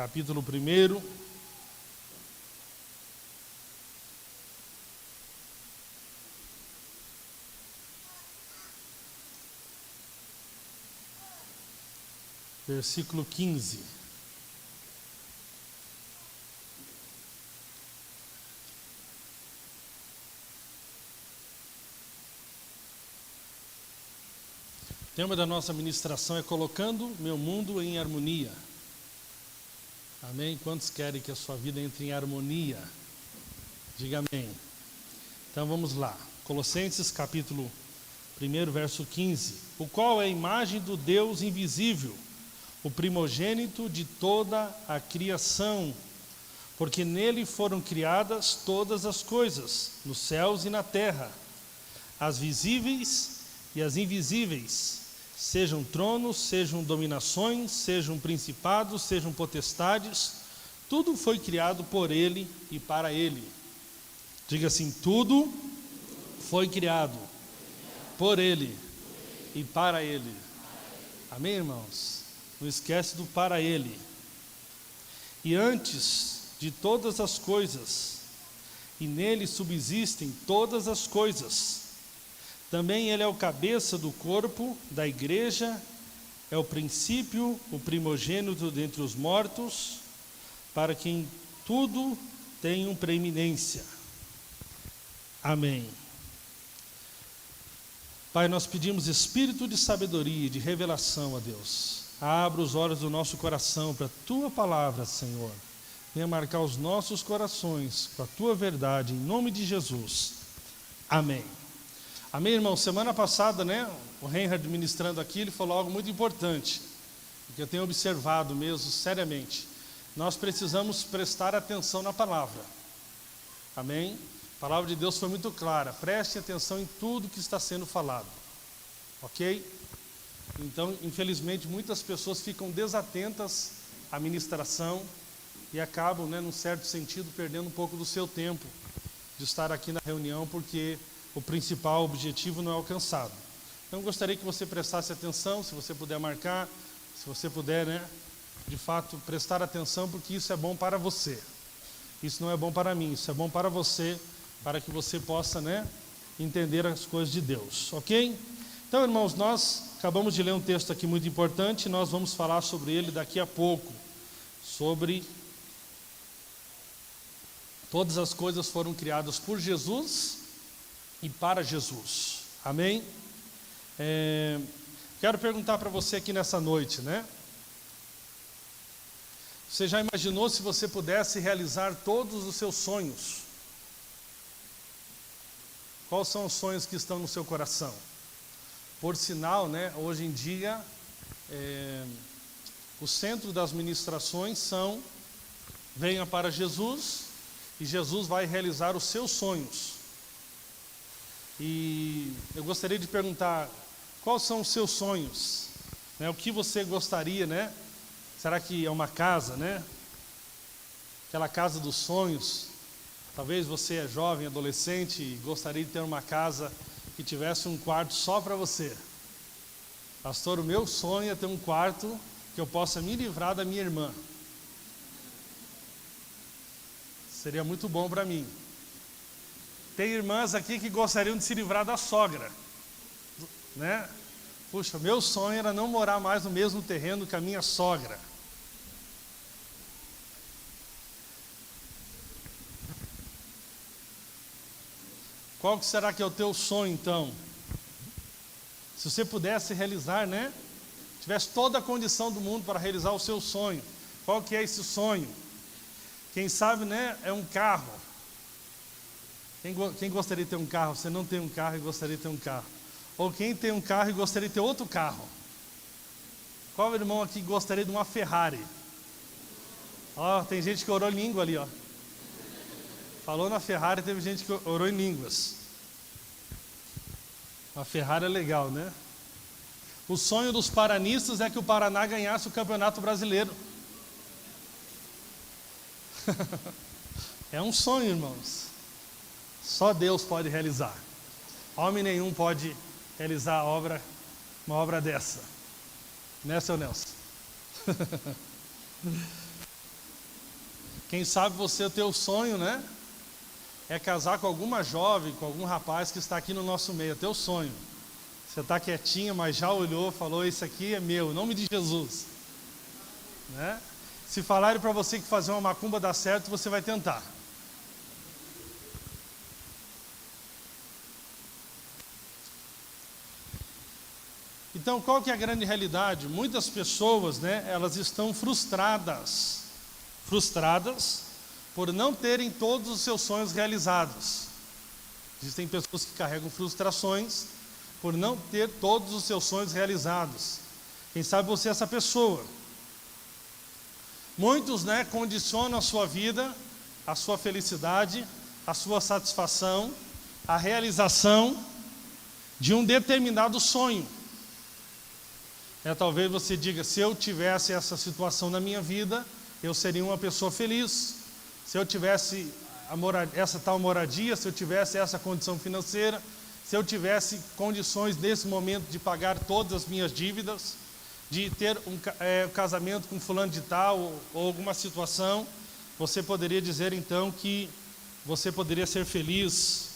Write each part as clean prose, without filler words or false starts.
capítulo 1. Versículo 15. O tema da nossa ministração é colocando meu mundo em harmonia. Amém? Quantos querem que a sua vida entre em harmonia? Diga amém. Então vamos lá. Colossenses capítulo 1, verso 15. O qual é a imagem do Deus invisível, o primogênito de toda a criação, porque nele foram criadas todas as coisas, nos céus e na terra, as visíveis e as invisíveis, sejam tronos, sejam dominações, sejam principados, sejam potestades, tudo foi criado por ele e para ele. Diga assim: tudo foi criado por ele e para ele. Amém, irmãos? Não esquece do para ele. E antes de todas as coisas, e nele subsistem todas as coisas. Também ele é o cabeça do corpo, da igreja, é o princípio, o primogênito dentre os mortos, para quem tudo tenha preeminência. Amém. Pai, nós pedimos espírito de sabedoria e de revelação a Deus. Abra os olhos do nosso coração para a Tua palavra, Senhor. Venha marcar os nossos corações com a Tua verdade, em nome de Jesus. Amém. Amém, irmão? Semana passada, o Reinhard ministrando aqui, ele falou algo muito importante, que eu tenho observado mesmo, seriamente. Nós precisamos prestar atenção na palavra. Amém? A palavra de Deus foi muito clara. Preste atenção em tudo que está sendo falado. Ok? Então, infelizmente, muitas pessoas ficam desatentas à ministração e acabam, num certo sentido, perdendo um pouco do seu tempo de estar aqui na reunião, porque o principal objetivo não é alcançado. Então, gostaria que você prestasse atenção, se você puder marcar, se você puder, de fato, prestar atenção, porque isso é bom para você. Isso não é bom para mim, isso é bom para você, para que você possa, entender as coisas de Deus, ok? Então, irmãos, nós acabamos de ler um texto aqui muito importante, nós vamos falar sobre ele daqui a pouco, sobre todas as coisas foram criadas por Jesus e para Jesus, amém? Quero perguntar para você aqui nessa noite, Você já imaginou se você pudesse realizar todos os seus sonhos? Quais são os sonhos que estão no seu coração? Por sinal, hoje em dia, o centro das ministrações são: venha para Jesus, e Jesus vai realizar os seus sonhos. E eu gostaria de perguntar, quais são os seus sonhos? O que você gostaria, Será que é uma casa, Aquela casa dos sonhos? Talvez você é jovem, adolescente e gostaria de ter uma casa que tivesse um quarto só para você. Pastor, o meu sonho é ter um quarto que eu possa me livrar da minha irmã. Seria muito bom para mim. Tem irmãs aqui que gostariam de se livrar da sogra, Puxa, meu sonho era não morar mais no mesmo terreno que a minha sogra. Qual que será que é o teu sonho, então? Se você pudesse realizar, Tivesse toda a condição do mundo para realizar o seu sonho. Qual que é esse sonho? Quem sabe, é um carro. Quem gostaria de ter um carro? Você não tem um carro e gostaria de ter um carro. Ou quem tem um carro e gostaria de ter outro carro? Qual irmão aqui gostaria de uma Ferrari? Tem gente que orou em língua ali, Falou na Ferrari, teve gente que orou em línguas. A Ferrari é legal, O sonho dos paranistas é que o Paraná ganhasse o Campeonato Brasileiro. É um sonho, irmãos. Só Deus pode realizar. Homem nenhum pode realizar uma obra dessa. Seu Nelson? Quem sabe você, o teu sonho, né? É casar com alguma jovem, com algum rapaz que está aqui no nosso meio, é teu sonho. Você está quietinho, mas já olhou, falou, isso aqui é meu, em nome de Jesus. Né? Se falarem para você que fazer uma macumba dá certo, você vai tentar. Então, qual que é a grande realidade? Muitas pessoas, né, elas estão frustradas por não terem todos os seus sonhos realizados. Existem pessoas que carregam frustrações por não ter todos os seus sonhos realizados. Quem sabe você é essa pessoa. Muitos, né, condicionam a sua vida, a sua felicidade, a sua satisfação, a realização de um determinado sonho. Talvez você diga, se eu tivesse essa situação na minha vida, eu seria uma pessoa feliz. Se eu tivesse essa tal moradia, se eu tivesse essa condição financeira, se eu tivesse condições nesse momento de pagar todas as minhas dívidas, de ter um casamento com fulano de tal, ou alguma situação, você poderia dizer então que você poderia ser feliz.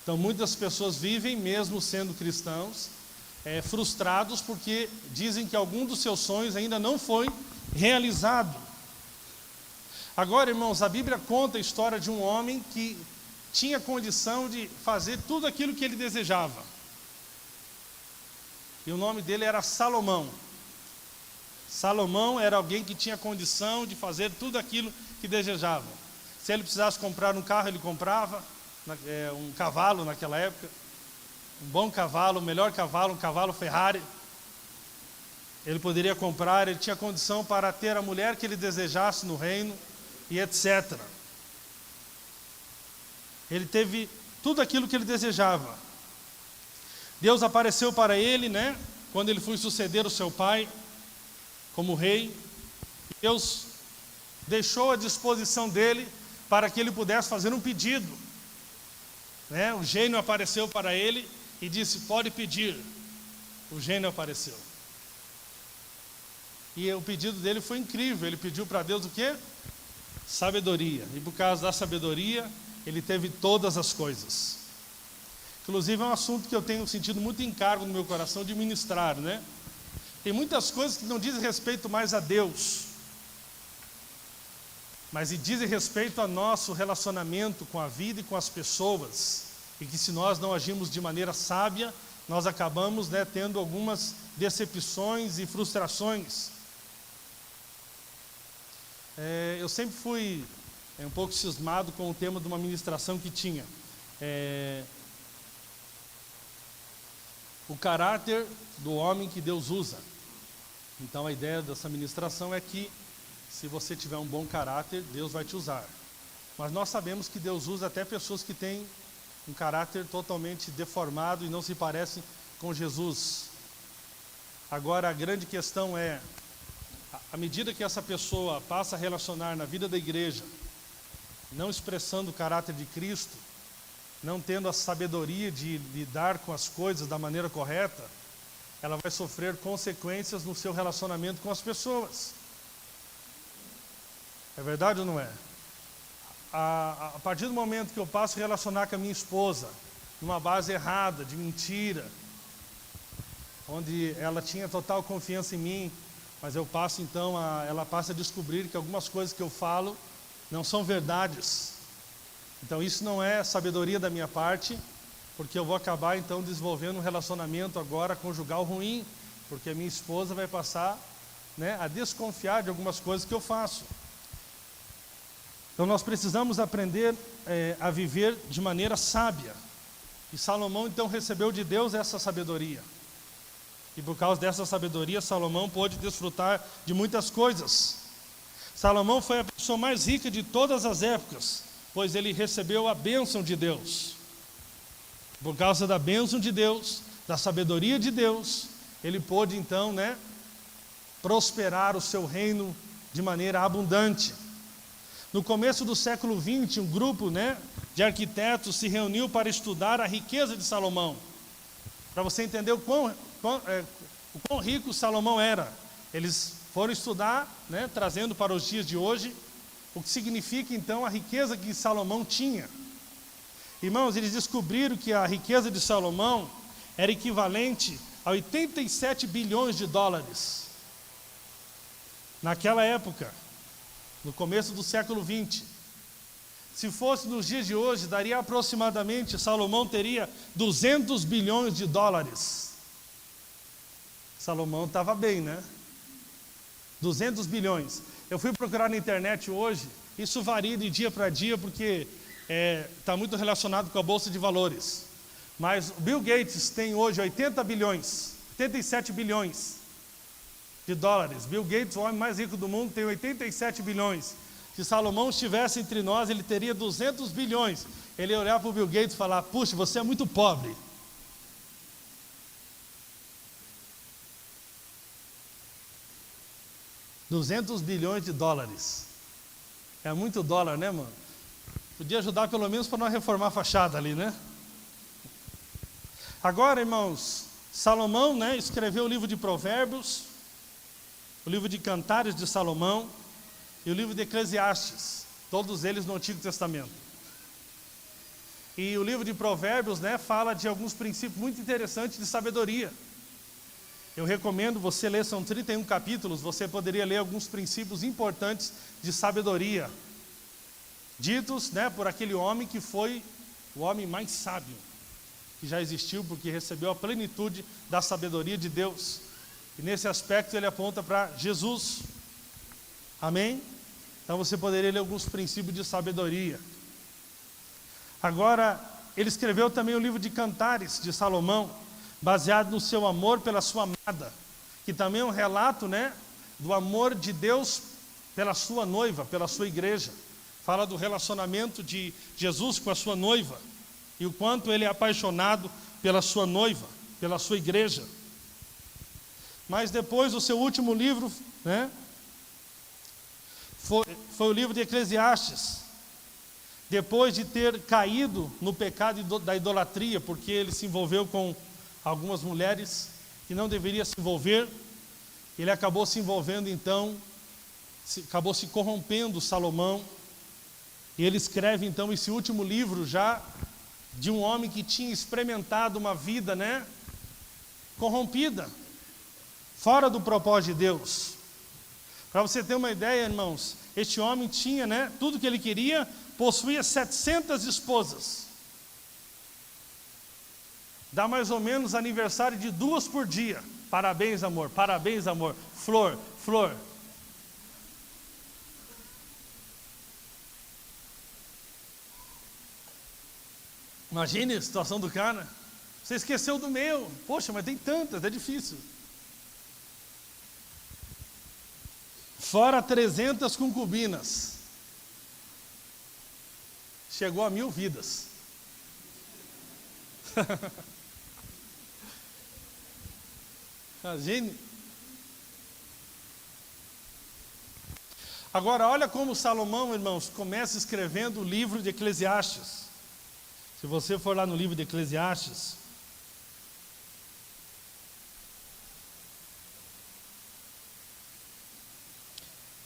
Então muitas pessoas vivem, mesmo sendo cristãos, frustrados porque dizem que algum dos seus sonhos ainda não foi realizado. Agora, irmãos, a Bíblia conta a história de um homem que tinha condição de fazer tudo aquilo que ele desejava. E o nome dele era Salomão. Salomão era alguém que tinha condição de fazer tudo aquilo que desejava. Se ele precisasse comprar um carro, ele comprava, um cavalo naquela época, um bom cavalo, o melhor cavalo, um cavalo Ferrari. Ele poderia comprar, ele tinha condição para ter a mulher que ele desejasse no reino, e etc. Ele teve tudo aquilo que ele desejava. Deus apareceu para ele, né, quando ele foi suceder o seu pai como rei. Deus deixou à disposição dele para que ele pudesse fazer um pedido. Né? O gênio apareceu para ele e disse, pode pedir. O gênio apareceu. E o pedido dele foi incrível. Ele pediu para Deus o quê? Sabedoria. E por causa da sabedoria, ele teve todas as coisas. Inclusive é um assunto que eu tenho sentido muito encargo no meu coração de ministrar, né? Tem muitas coisas que não dizem respeito mais a Deus, mas dizem respeito ao nosso relacionamento com a vida e com as pessoas. E que se nós não agirmos de maneira sábia, nós acabamos, né, tendo algumas decepções e frustrações. Eu sempre fui um pouco cismado com o tema de uma ministração que tinha o caráter do homem que Deus usa. Então a ideia dessa ministração é que se você tiver um bom caráter, Deus vai te usar. Mas nós sabemos que Deus usa até pessoas que têm um caráter totalmente deformado e não se parecem com Jesus. Agora a grande questão é, à medida que essa pessoa passa a relacionar na vida da igreja, não expressando o caráter de Cristo, não tendo a sabedoria de lidar com as coisas da maneira correta, ela vai sofrer consequências no seu relacionamento com as pessoas. É verdade ou não é? A partir do momento que eu passo a relacionar com a minha esposa numa base errada, de mentira, onde ela tinha total confiança em mim, mas ela passa a descobrir que algumas coisas que eu falo não são verdades. Então isso não é sabedoria da minha parte, porque eu vou acabar então desenvolvendo um relacionamento agora conjugal ruim, porque a minha esposa vai passar, né, a desconfiar de algumas coisas que eu faço. Então nós precisamos aprender a viver de maneira sábia. E Salomão então recebeu de Deus essa sabedoria. E por causa dessa sabedoria, Salomão pôde desfrutar de muitas coisas. Salomão foi a pessoa mais rica de todas as épocas, pois ele recebeu a bênção de Deus. Por causa da bênção de Deus, da sabedoria de Deus, ele pôde então, né, prosperar o seu reino de maneira abundante. No começo do século XX, um grupo, né, de arquitetos se reuniu para estudar a riqueza de Salomão. Para você entender o quão rico Salomão era. Eles foram estudar, né, trazendo para os dias de hoje, o que significa então a riqueza que Salomão tinha. Irmãos, eles descobriram que a riqueza de Salomão era equivalente a 87 bilhões de dólares. Naquela época, no começo do século 20. Se fosse nos dias de hoje, daria aproximadamente, Salomão teria 200 bilhões de dólares. Salomão estava bem, né? 200 bilhões. Eu fui procurar na internet hoje, isso varia de dia para dia, porque está muito relacionado com a Bolsa de Valores. Mas o Bill Gates tem hoje 87 bilhões de dólares. Bill Gates, o homem mais rico do mundo, tem 87 bilhões. Se Salomão estivesse entre nós, ele teria 200 bilhões. Ele ia olhar para o Bill Gates e falar: puxa, você é muito pobre. $200 bilhões. É muito dólar, né, mano? Podia ajudar pelo menos para nós reformar a fachada ali, né? Agora, irmãos, Salomão, né, escreveu o livro de Provérbios, o livro de Cantares de Salomão e o livro de Eclesiastes, todos eles no Antigo Testamento. E o livro de Provérbios, né, fala de alguns princípios muito interessantes de sabedoria. Eu recomendo você ler, são 31 capítulos, você poderia ler alguns princípios importantes de sabedoria, ditos, né, por aquele homem que foi o homem mais sábio que já existiu, porque recebeu a plenitude da sabedoria de Deus. E nesse aspecto ele aponta para Jesus. Amém? Então você poderia ler alguns princípios de sabedoria. Agora, ele escreveu também o livro de Cantares de Salomão, baseado no seu amor pela sua amada, que também é um relato, né, do amor de Deus pela sua noiva, pela sua igreja. Fala do relacionamento de Jesus com a sua noiva e o quanto ele é apaixonado pela sua noiva, pela sua igreja. Mas depois o seu último livro, né, foi o livro de Eclesiastes. Depois de ter caído no pecado da idolatria, porque ele se envolveu com algumas mulheres que não deveria se envolver, ele acabou se envolvendo então, acabou se corrompendo, Salomão, e ele escreve então esse último livro já de um homem que tinha experimentado uma vida, né, corrompida, fora do propósito de Deus. Para você ter uma ideia, irmãos, este homem tinha, né, tudo que ele queria, possuía 700 esposas. Dá mais ou menos aniversário de 2 por dia. Parabéns, amor, parabéns, amor. Flor, flor. Imagine a situação do cara. Você esqueceu do meu. Poxa, mas tem tantas, é difícil. Fora 300 concubinas. Chegou a 1000 vidas. Imagine. Agora, olha como Salomão, irmãos, começa escrevendo o livro de Eclesiastes. Se você for lá no livro de Eclesiastes,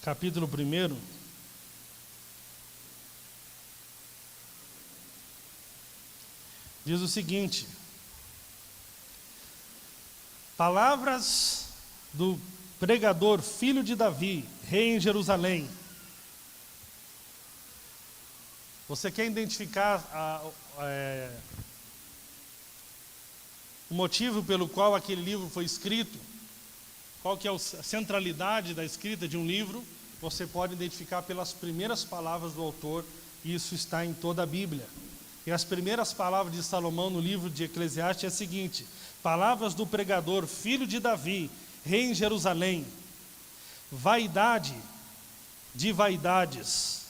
capítulo 1, diz o seguinte: palavras do pregador, filho de Davi, rei em Jerusalém. Você quer identificar o motivo pelo qual aquele livro foi escrito? Qual que é a centralidade da escrita de um livro? Você pode identificar pelas primeiras palavras do autor, e isso está em toda a Bíblia. E as primeiras palavras de Salomão no livro de Eclesiastes é a seguinte: palavras do pregador, filho de Davi, rei em Jerusalém. Vaidade de vaidades,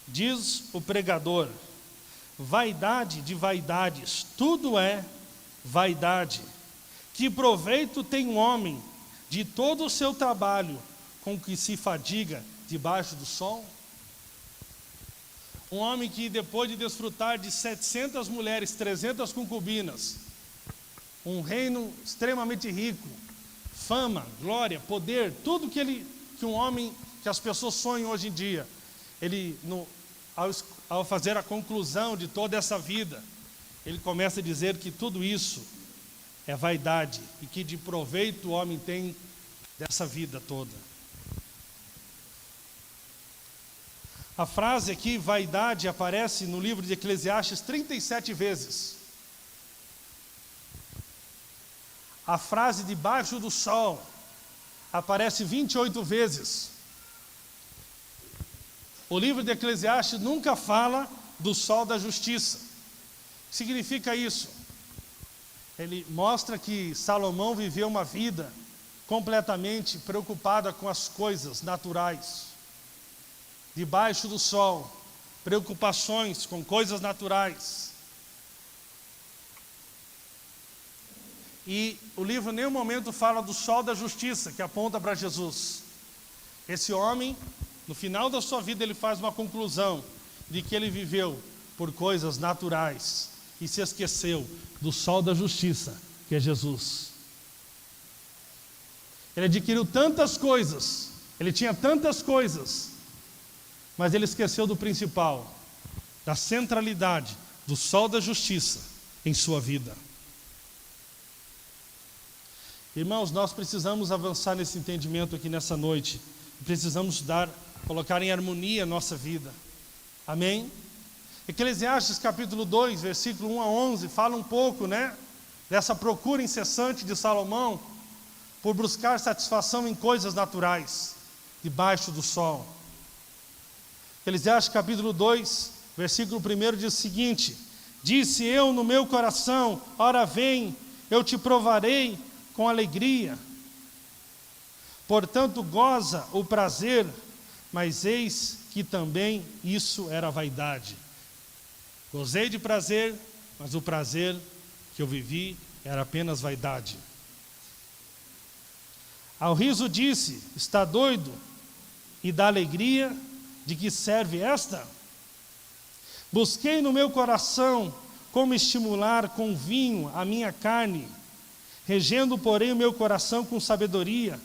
diz o pregador. Vaidade de vaidades, tudo é vaidade. Que proveito tem um homem de todo o seu trabalho com que se fadiga debaixo do sol? Um homem que depois de desfrutar de 700 mulheres, 300 concubinas, um reino extremamente rico, fama, glória, poder, tudo que um homem, que as pessoas sonham hoje em dia, ao fazer a conclusão de toda essa vida, ele começa a dizer que tudo isso é vaidade e que de proveito o homem tem dessa vida toda. A frase aqui, vaidade, aparece no livro de Eclesiastes 37 vezes. A frase debaixo do sol aparece 28 vezes. O livro de Eclesiastes nunca fala do sol da justiça. O que significa isso? Ele mostra que Salomão viveu uma vida completamente preocupada com as coisas naturais. Debaixo do sol, preocupações com coisas naturais. E o livro em nenhum momento fala do sol da justiça, que aponta para Jesus. Esse homem, no final da sua vida, ele faz uma conclusão de que ele viveu por coisas naturais e se esqueceu do sol da justiça, que é Jesus. Ele adquiriu tantas coisas, ele tinha tantas coisas, mas ele esqueceu do principal, da centralidade do sol da justiça em sua vida. Irmãos, nós precisamos avançar nesse entendimento aqui nessa noite. Precisamos colocar em harmonia a nossa vida. Amém? Eclesiastes capítulo 2, versículo 1 a 11, fala um pouco, dessa procura incessante de Salomão por buscar satisfação em coisas naturais, debaixo do sol. Eclesiastes capítulo 2, versículo 1 diz o seguinte: disse eu no meu coração, ora vem, eu te provarei com alegria. Portanto, goza o prazer, mas eis que também isso era vaidade. Gozei de prazer, mas o prazer que eu vivi era apenas vaidade. Ao riso disse, está doido? E da alegria, de que serve esta? Busquei no meu coração como estimular com vinho a minha carne, regendo, porém, o meu coração com sabedoria,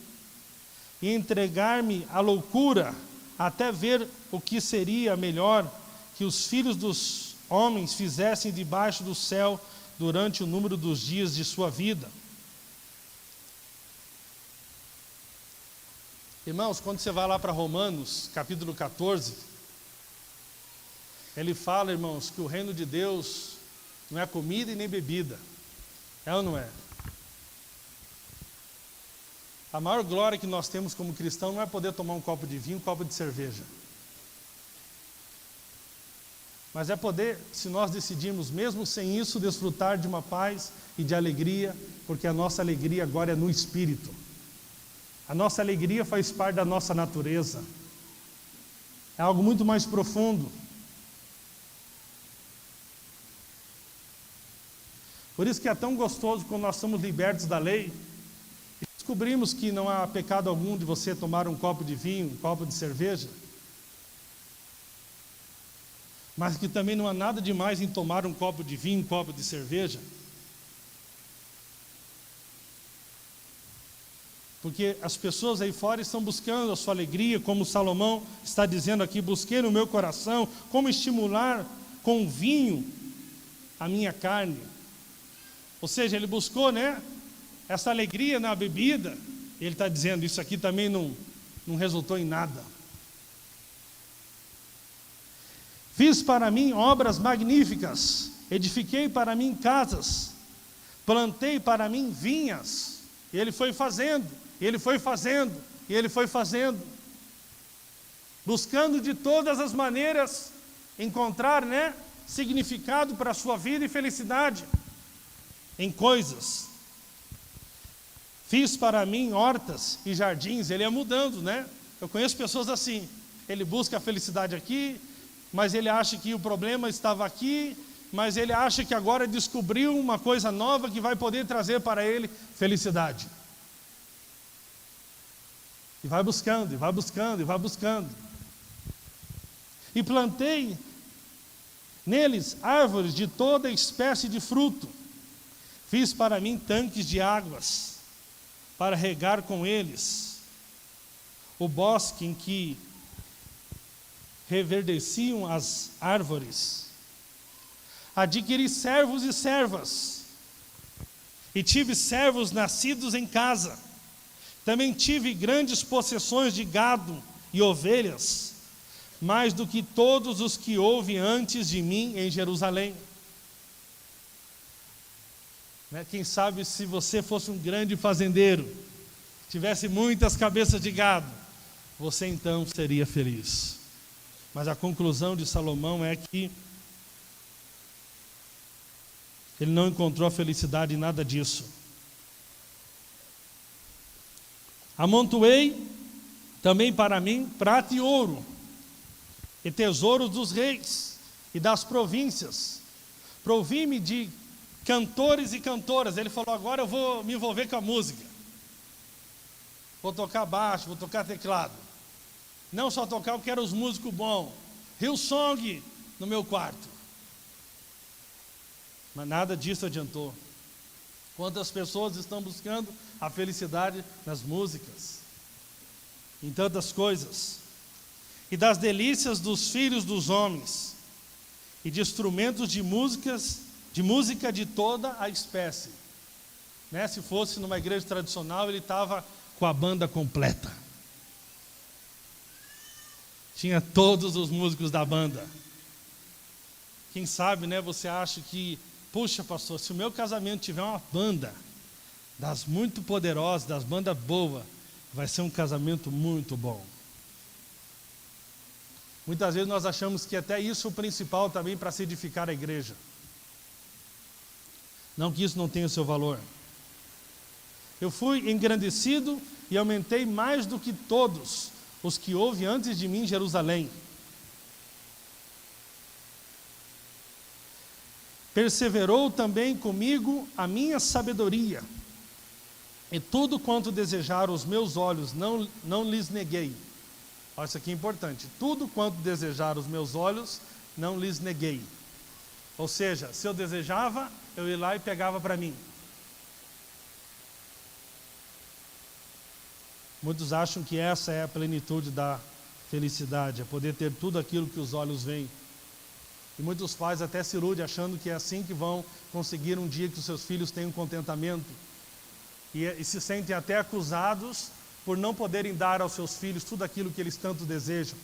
e entregar-me à loucura, até ver o que seria melhor que os filhos dos homens fizessem debaixo do céu durante o número dos dias de sua vida. Irmãos, quando você vai lá para Romanos, capítulo 14, ele fala, irmãos, que o reino de Deus não é comida e nem bebida. É ou não é? A maior glória que nós temos como cristão não é poder tomar um copo de vinho, um copo de cerveja. Mas é poder, se nós decidirmos, mesmo sem isso, desfrutar de uma paz e de alegria, porque a nossa alegria agora é no Espírito. A nossa alegria faz parte da nossa natureza. É algo muito mais profundo. Por isso que é tão gostoso quando nós somos libertos da lei, e descobrimos que não há pecado algum de você tomar um copo de vinho, um copo de cerveja, mas que também não há nada demais em tomar um copo de vinho, um copo de cerveja. Porque as pessoas aí fora estão buscando a sua alegria, como Salomão está dizendo aqui, busquei no meu coração, como estimular com vinho a minha carne. Ou seja, ele buscou, essa alegria na bebida. Ele está dizendo, isso aqui também não resultou em nada. Fiz para mim obras magníficas, edifiquei para mim casas, plantei para mim vinhas. E ele foi fazendo, e ele foi fazendo, e ele foi fazendo, buscando de todas as maneiras encontrar, significado para a sua vida e felicidade em coisas. Fiz para mim hortas e jardins. Ele ia mudando, Eu conheço pessoas assim, ele busca a felicidade aqui, mas ele acha que o problema estava aqui, mas ele acha que agora descobriu uma coisa nova que vai poder trazer para ele felicidade. E vai buscando, e vai buscando, e vai buscando. E plantei neles árvores de toda espécie de fruto. Fiz para mim tanques de águas, para regar com eles o bosque em que reverdeciam as árvores. Adquiri servos e servas, e tive servos nascidos em casa. Também tive grandes possessões de gado e ovelhas, mais do que todos os que houve antes de mim em Jerusalém. Quem sabe se você fosse um grande fazendeiro, tivesse muitas cabeças de gado, você então seria feliz. Mas a conclusão de Salomão é que ele não encontrou a felicidade em nada disso. Amontoei também para mim prata e ouro, e tesouros dos reis e das províncias. Provi-me de cantores e cantoras. Ele falou: agora eu vou me envolver com a música. Vou tocar baixo, vou tocar teclado. Não só tocar, eu quero os músicos bons. Hillsong no meu quarto. Mas nada disso adiantou. Quantas pessoas estão buscando a felicidade nas músicas, em tantas coisas, e das delícias dos filhos dos homens, e de instrumentos de música de toda a espécie. Se fosse numa igreja tradicional, ele estava com a banda completa. Tinha todos os músicos da banda. Quem sabe, você acha que, puxa, pastor, se o meu casamento tiver uma banda das muito poderosas, das bandas boas, vai ser um casamento muito bom. Muitas vezes nós achamos que até isso é o principal também para se edificar a igreja. Não que isso não tenha o seu valor. Eu fui engrandecido e aumentei mais do que todos os que houve antes de mim em Jerusalém. Perseverou também comigo a minha sabedoria, e tudo quanto desejaram os meus olhos não lhes neguei. Olha, isso aqui é importante. Tudo quanto desejaram os meus olhos, não lhes neguei. Ou seja, se eu desejava, eu ia lá e pegava para mim. Muitos acham que essa é a plenitude da felicidade, é poder ter tudo aquilo que os olhos veem. E muitos pais até se iludem achando que é assim que vão conseguir um dia que os seus filhos tenham contentamento. E se sentem até acusados por não poderem dar aos seus filhos tudo aquilo que eles tanto desejam.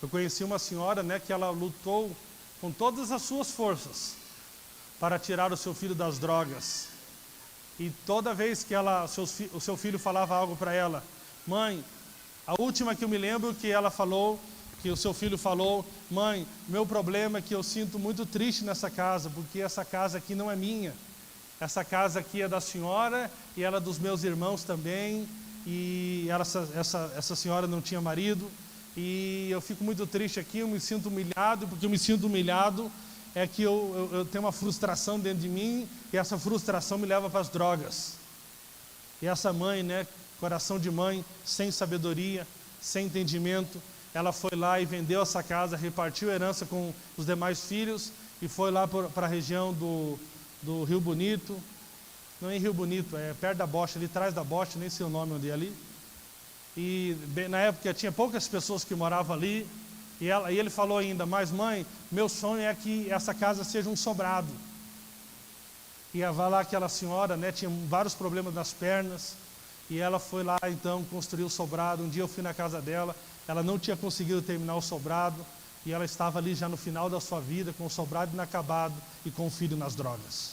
Eu conheci uma senhora, que ela lutou com todas as suas forças para tirar o seu filho das drogas. E toda vez que o seu filho falava algo para ela: mãe, a última que eu me lembro que ela falou, que o seu filho falou: mãe, meu problema é que eu sinto muito triste nessa casa, porque essa casa aqui não é minha. Essa casa aqui é da senhora e ela é dos meus irmãos também. E essa senhora não tinha marido. E eu fico muito triste aqui, eu me sinto humilhado, porque eu me sinto humilhado é que eu tenho uma frustração dentro de mim, e essa frustração me leva para as drogas. E essa mãe, coração de mãe, sem sabedoria, sem entendimento, ela foi lá e vendeu essa casa, repartiu a herança com os demais filhos, e foi lá para a região do Rio Bonito. Não é em Rio Bonito, é perto da Bocha, ali atrás da Bocha, nem sei o nome onde é ali. E na época tinha poucas pessoas que moravam ali, e ele falou ainda: mas mãe, meu sonho é que essa casa seja um sobrado. E vai lá aquela senhora, tinha vários problemas nas pernas, e ela foi lá então construir o sobrado. Um dia eu fui na casa dela, ela não tinha conseguido terminar o sobrado, e ela estava ali já no final da sua vida, com o sobrado inacabado e com o filho nas drogas.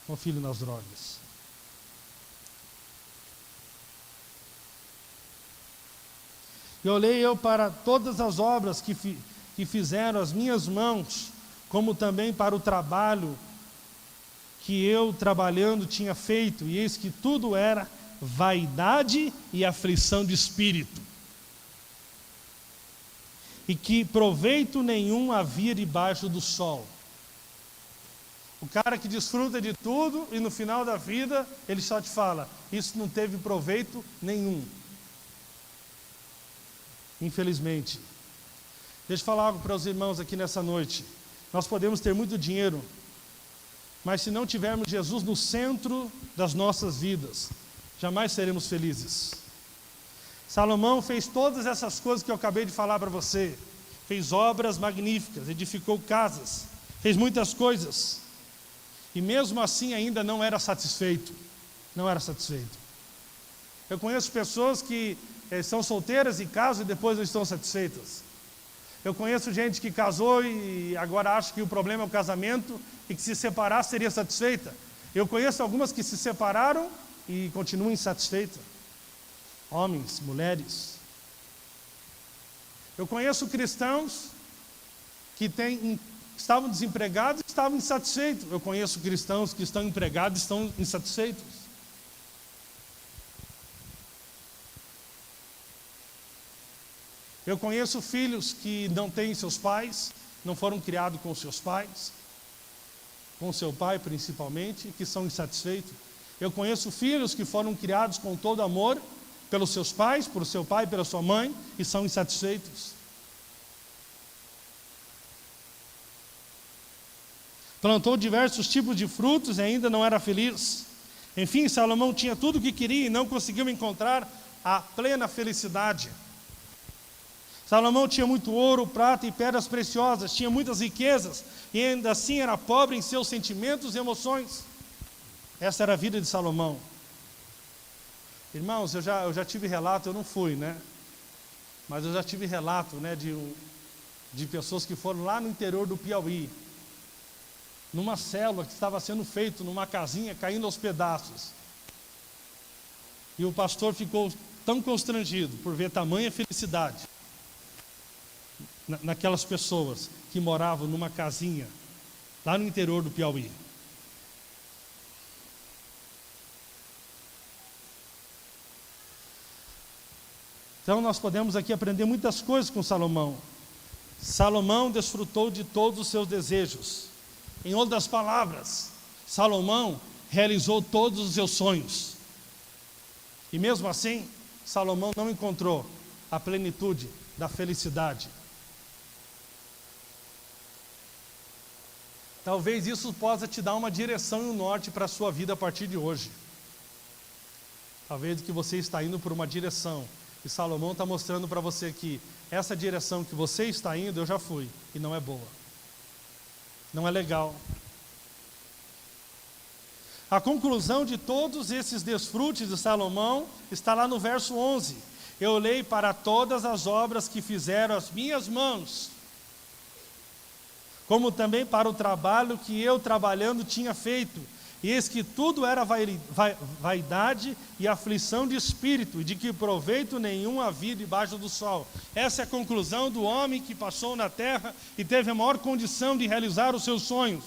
Com o filho nas drogas. E olhei eu para todas as obras que fizeram as minhas mãos, como também para o trabalho que eu, trabalhando, tinha feito, e eis que tudo era vaidade e aflição de espírito, e que proveito nenhum havia debaixo do sol. O cara que desfruta de tudo e no final da vida ele só te fala: isso não teve proveito nenhum. Infelizmente. Deixa eu falar algo para os irmãos aqui nessa noite. Nós podemos ter muito dinheiro, Mas se não tivermos Jesus no centro das nossas vidas, jamais seremos felizes. Salomão fez todas essas coisas que eu acabei de falar para você. Fez obras magníficas, edificou casas, fez muitas coisas. E mesmo assim ainda não era satisfeito. Não era satisfeito. Eu conheço pessoas que são solteiras e casam e depois não estão satisfeitas. Eu conheço gente que casou e agora acha que o problema é o casamento e que se separar seria satisfeita. Eu conheço algumas que se separaram e continuam insatisfeitas. Homens, mulheres. Eu conheço cristãos que estavam desempregados e estavam insatisfeitos. Eu conheço cristãos que estão empregados e estão insatisfeitos. Eu conheço filhos que não têm seus pais, não foram criados com seus pais, com seu pai principalmente, que são insatisfeitos. Eu conheço filhos que foram criados com todo amor pelos seus pais, por seu pai, pela sua mãe, e são insatisfeitos. Plantou diversos tipos de frutos e ainda não era feliz. Enfim, Salomão tinha tudo o que queria e não conseguiu encontrar a plena felicidade. Salomão tinha muito ouro, prata e pedras preciosas, tinha muitas riquezas e ainda assim era pobre em seus sentimentos e emoções. Essa era a vida de Salomão. Irmãos, eu já tive relato, eu não fui, né? Mas eu já tive relato, né, de pessoas que foram lá no interior do Piauí, numa célula que estava sendo feita, numa casinha caindo aos pedaços. E o pastor ficou tão constrangido por ver tamanha felicidade naquelas pessoas que moravam numa casinha lá no interior do Piauí. Então nós podemos aqui aprender muitas coisas com Salomão. Salomão desfrutou de todos os seus desejos. Em outras palavras, Salomão realizou todos os seus sonhos. E mesmo assim, Salomão não encontrou a plenitude da felicidade. Talvez isso possa te dar uma direção e um norte para a sua vida a partir de hoje. Talvez que você está indo por uma direção. E Salomão está mostrando para você que essa direção que você está indo, eu já fui. E não é boa. Não é legal. A conclusão de todos esses desfrutes de Salomão está lá no verso 11. Eu olhei para todas as obras que fizeram as minhas mãos, como também para o trabalho que eu trabalhando tinha feito. E eis que tudo era vaidade e aflição de espírito, e de que proveito nenhum havia debaixo do sol. Essa é a conclusão do homem que passou na terra e teve a maior condição de realizar os seus sonhos.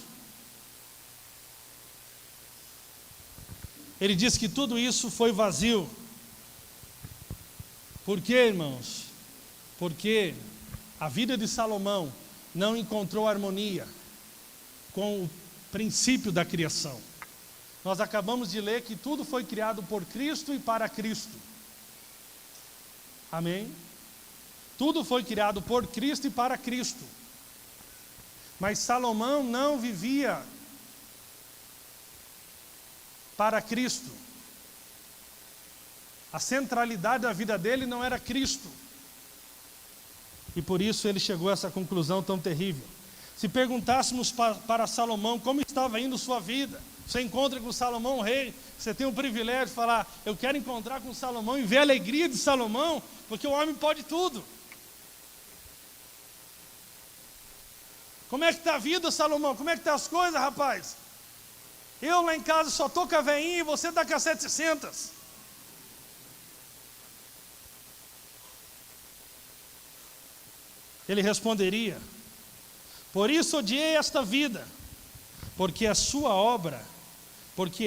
Ele diz que tudo isso foi vazio. Por quê, irmãos? Porque a vida de Salomão não encontrou harmonia com o princípio da criação. Nós acabamos de ler que tudo foi criado por Cristo e para Cristo. Amém? Tudo foi criado por Cristo e para Cristo. Mas Salomão não vivia para Cristo. A centralidade da vida dele não era Cristo. E por isso ele chegou a essa conclusão tão terrível. Se perguntássemos para Salomão como estava indo sua vida, você encontra com Salomão rei, você tem o privilégio de falar, eu quero encontrar com Salomão e ver a alegria de Salomão, porque o homem pode tudo. Como é que está a vida, Salomão? Como é que estão as coisas, rapaz? Eu lá em casa só estou com a veinha e você está com as 700. Ele responderia, por isso odiei esta vida, porque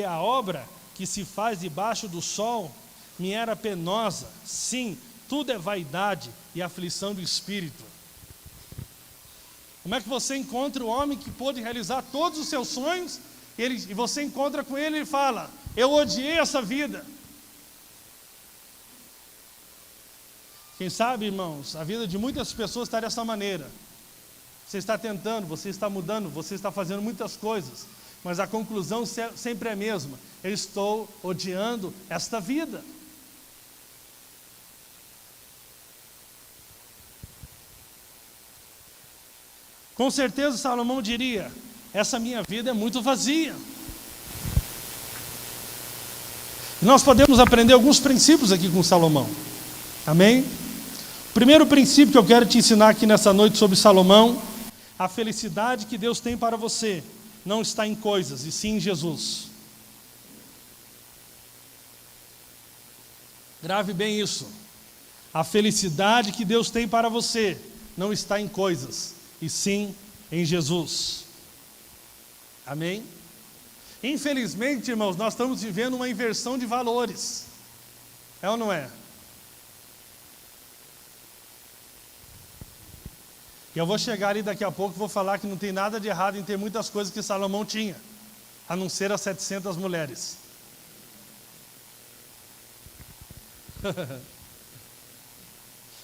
a obra que se faz debaixo do sol me era penosa. Sim, tudo é vaidade e aflição do espírito. Como é que você encontra o homem que pôde realizar todos os seus sonhos, e você encontra com ele e fala, eu odiei essa vida. Quem sabe, irmãos, a vida de muitas pessoas está dessa maneira. Você está tentando, você está mudando, você está fazendo muitas coisas. mas a conclusão sempre é a mesma. Eu estou odiando esta vida. Com certeza Salomão diria: essa minha vida é muito vazia. Nós podemos aprender alguns princípios aqui com Salomão. Amém? O primeiro princípio que eu quero te ensinar aqui nessa noite sobre Salomão: a felicidade que Deus tem para você não está em coisas, e sim em Jesus. Grave bem isso. A felicidade que Deus tem para você não está em coisas, e sim em Jesus. Amém? Infelizmente, irmãos, nós estamos vivendo uma inversão de valores. É ou não é? E eu vou chegar ali daqui a pouco e vou falar que não tem nada de errado em ter muitas coisas que Salomão tinha, a não ser as 700 mulheres.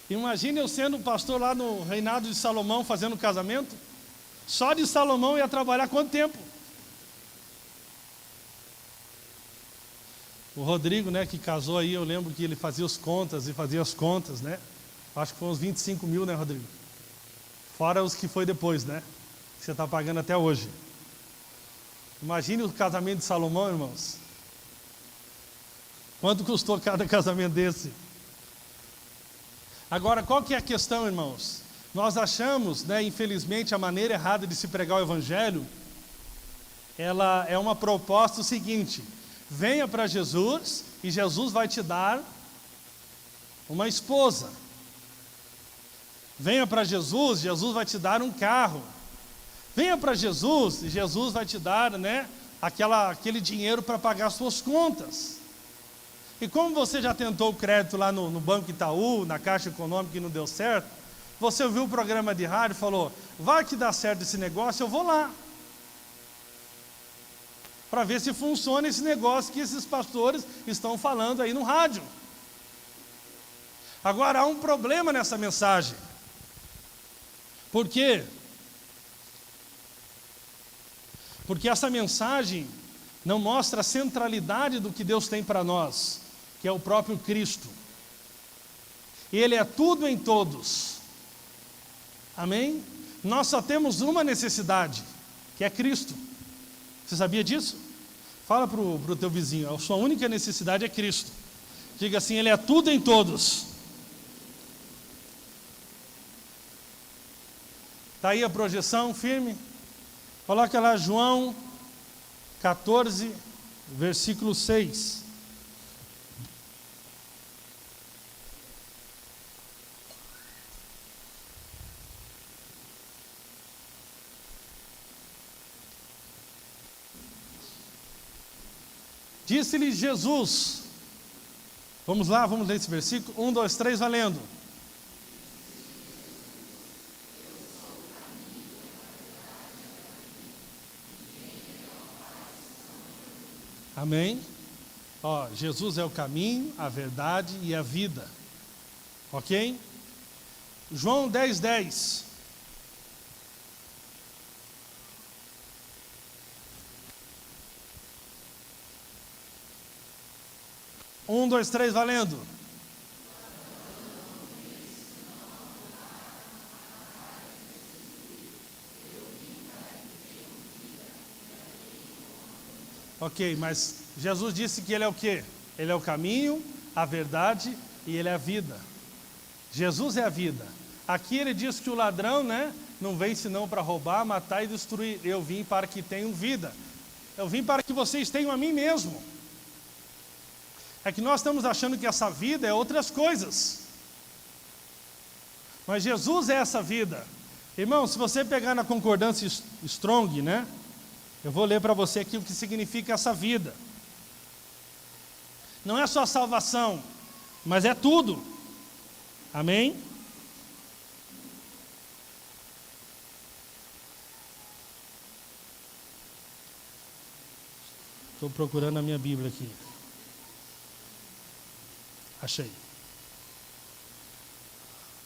Imagine eu sendo pastor lá no reinado de Salomão, fazendo casamento. Só de Salomão ia trabalhar quanto tempo? O Rodrigo, né, que casou aí, eu lembro que ele fazia as contas, né? Acho que foi uns 25 mil, né, Rodrigo? Fora os que foi depois, né? Que você está pagando até hoje. Imagine o casamento de Salomão, irmãos. Quanto custou cada casamento desse? Agora, qual que é a questão, irmãos? Nós achamos, né, infelizmente, a maneira errada de se pregar o Evangelho, ela é uma proposta o seguinte: venha para Jesus e Jesus vai te dar uma esposa. Venha para Jesus, Jesus vai te dar um carro. Venha para Jesus e Jesus vai te dar, né, aquele dinheiro para pagar as suas contas. E como você já tentou o crédito lá no Banco Itaú, na Caixa Econômica e não deu certo, você ouviu o programa de rádio e falou: vai que dá certo esse negócio, eu vou lá. Para ver se funciona esse negócio que esses pastores estão falando aí no rádio. Agora, há um problema nessa mensagem. Por quê? Porque essa mensagem não mostra a centralidade do que Deus tem para nós, que é o próprio Cristo. Ele é tudo em todos. Amém? Nós só temos uma necessidade, que é Cristo. Você sabia disso? Fala para o teu vizinho: a sua única necessidade é Cristo. Diga assim: Ele é tudo em todos. Está aí a projeção firme? Coloca lá João 14, versículo 6. Disse-lhe Jesus, vamos lá, vamos ler esse versículo, 1, 2, 3, valendo. Amém? Ó, Jesus é o caminho, a verdade e a vida. Ok? João 10, 10. Um, dois, três, valendo. Ok, mas Jesus disse que Ele é o quê? Ele é o caminho, a verdade e Ele é a vida. Jesus é a vida. Aqui Ele diz que o ladrão, né, não vem senão para roubar, matar e destruir. Eu vim para que tenham vida. Eu vim para que vocês tenham a mim mesmo. É que nós estamos achando que essa vida é outras coisas. Mas Jesus é essa vida. Irmão, se você pegar na concordância Strong, né? Eu vou ler para você aqui o que significa essa vida. Não é só salvação, mas é tudo. Amém? Estou procurando a minha Bíblia aqui. Achei.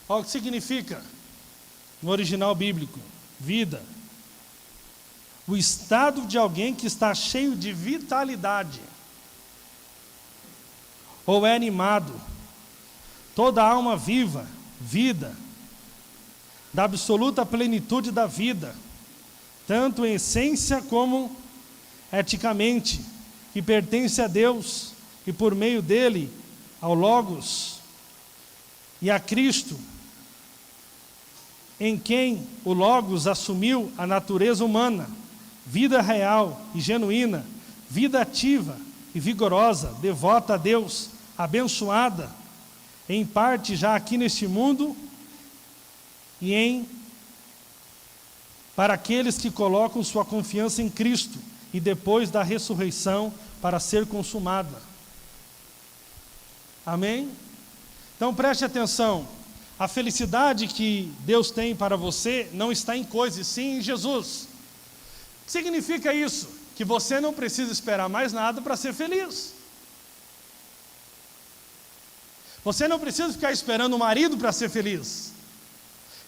Olha o que significa no original bíblico: vida. o estado de alguém que está cheio de vitalidade, ou é animado, toda alma viva, vida, da absoluta plenitude da vida, tanto em essência como eticamente, que pertence a Deus e por meio dele ao Logos e a Cristo, em quem o Logos assumiu a natureza humana, vida real e genuína, vida ativa e vigorosa, devota a Deus, abençoada, em parte já aqui neste mundo e para aqueles que colocam sua confiança em Cristo e depois da ressurreição para ser consumada. Amém? Então preste atenção, a felicidade que Deus tem para você não está em coisas, sim em Jesus. O que significa isso? Que você não precisa esperar mais nada para ser feliz. Você não precisa ficar esperando um marido para ser feliz.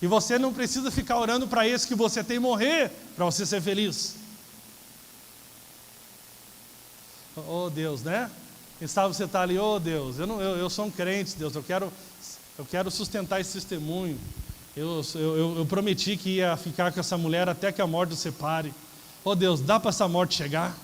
E você não precisa ficar orando para esse que você tem morrer para você ser feliz. Oh Deus, né? Quem sabe você está ali, oh Deus, eu sou um crente, Deus, eu quero sustentar esse testemunho. Eu prometi que ia ficar com essa mulher até que a morte o separe. Oh Deus, dá para essa morte chegar?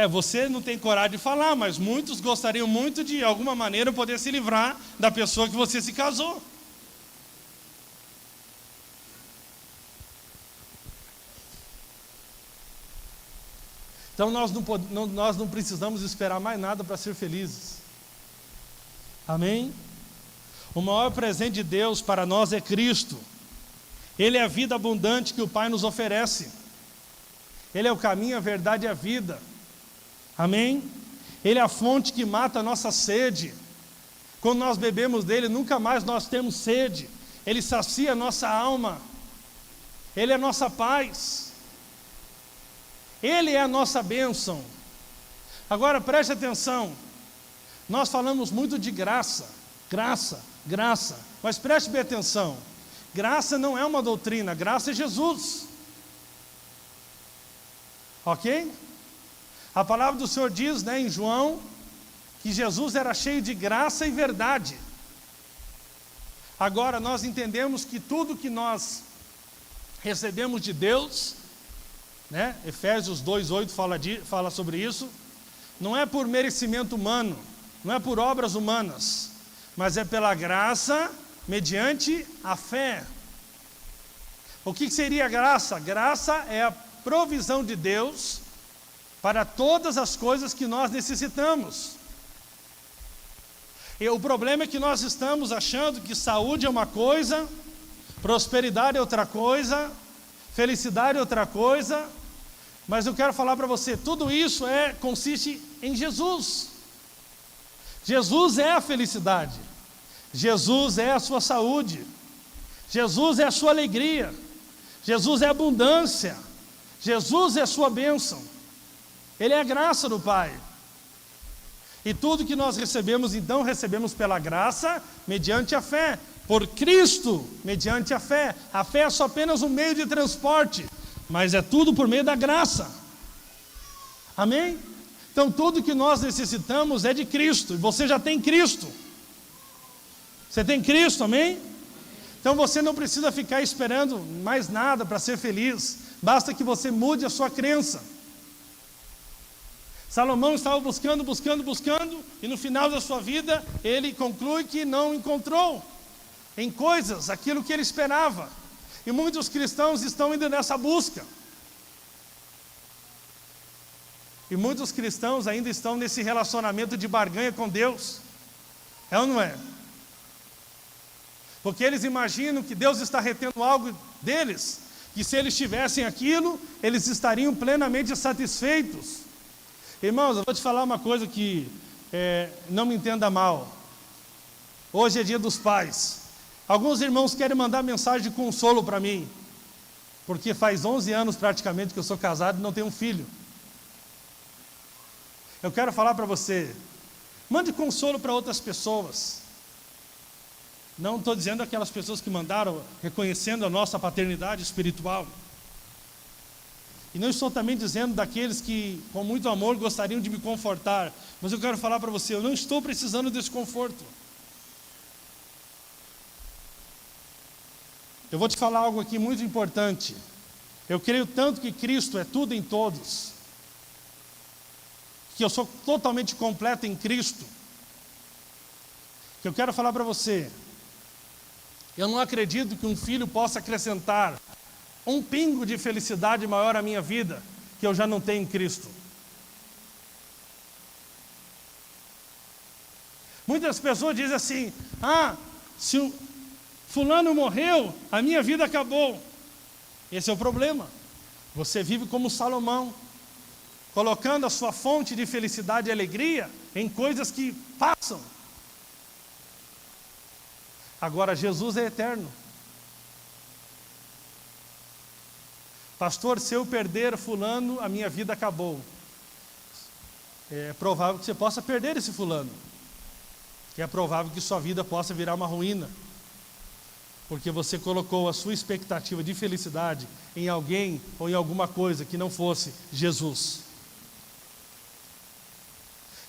Você não tem coragem de falar, mas muitos gostariam muito de alguma maneira poder se livrar da pessoa que você se casou. Então nós não precisamos esperar mais nada para ser felizes. Amém? O maior presente de Deus para nós é Cristo. Ele é a vida abundante que o Pai nos oferece. Ele é o caminho, a verdade e a vida. Amém? Ele é a fonte que mata a nossa sede. Quando nós bebemos dele, nunca mais nós temos sede. Ele sacia a nossa alma. Ele é a nossa paz. Ele é a nossa bênção. Agora preste atenção. Nós falamos muito de graça. Graça, graça. Mas preste bem atenção. Graça não é uma doutrina, graça é Jesus. Ok? A palavra do Senhor diz, em João, que Jesus era cheio de graça e verdade. Agora nós entendemos que tudo que nós recebemos de Deus, Efésios 2:8 fala sobre isso, não é por merecimento humano, não é por obras humanas, mas é pela graça, mediante a fé. O que seria graça? Graça é a provisão de Deus para todas as coisas que nós necessitamos. E o problema é que nós estamos achando que saúde é uma coisa, prosperidade é outra coisa, felicidade é outra coisa, mas eu quero falar para você, tudo isso consiste em Jesus. Jesus é a felicidade, Jesus é a sua saúde, Jesus é a sua alegria, Jesus é a abundância, Jesus é a sua bênção. Ele é a graça do Pai. E tudo que nós recebemos, então, recebemos pela graça, mediante a fé. Por Cristo, mediante a fé. A fé é só apenas um meio de transporte, mas é tudo por meio da graça. Amém? Então, tudo que nós necessitamos é de Cristo. E você já tem Cristo. Você tem Cristo, amém? Então, você não precisa ficar esperando mais nada para ser feliz. Basta que você mude a sua crença. Salomão estava buscando, e no final da sua vida, ele conclui que não encontrou em coisas aquilo que ele esperava. E muitos cristãos estão indo nessa busca. E muitos cristãos ainda estão nesse relacionamento de barganha com Deus. É ou não é? Porque eles imaginam que Deus está retendo algo deles, que se eles tivessem aquilo, eles estariam plenamente satisfeitos. Irmãos, eu vou te falar uma coisa que não me entenda mal. Hoje é dia dos pais. Alguns irmãos querem mandar mensagem de consolo para mim, porque faz 11 anos praticamente que eu sou casado e não tenho um filho. Eu quero falar para você, Mande consolo para outras pessoas. Não estou dizendo aquelas pessoas que mandaram, reconhecendo a nossa paternidade espiritual. E não estou também dizendo daqueles que, com muito amor, gostariam de me confortar. Mas eu quero falar para você, eu não estou precisando desse conforto. Eu vou te falar algo aqui muito importante. Eu creio tanto que Cristo é tudo em todos, que eu sou totalmente completo em Cristo, que eu quero falar para você, eu não acredito que um filho possa acrescentar um pingo de felicidade maior à minha vida, que eu já não tenho em Cristo. Muitas pessoas dizem assim, se o fulano morreu, a minha vida acabou. Esse é o problema. Você vive como Salomão, colocando a sua fonte de felicidade e alegria em coisas que passam. Agora, Jesus é eterno. Pastor, se eu perder fulano, a minha vida acabou. É provável que você possa perder esse fulano. Que é provável que sua vida possa virar uma ruína. Porque você colocou a sua expectativa de felicidade em alguém ou em alguma coisa que não fosse Jesus.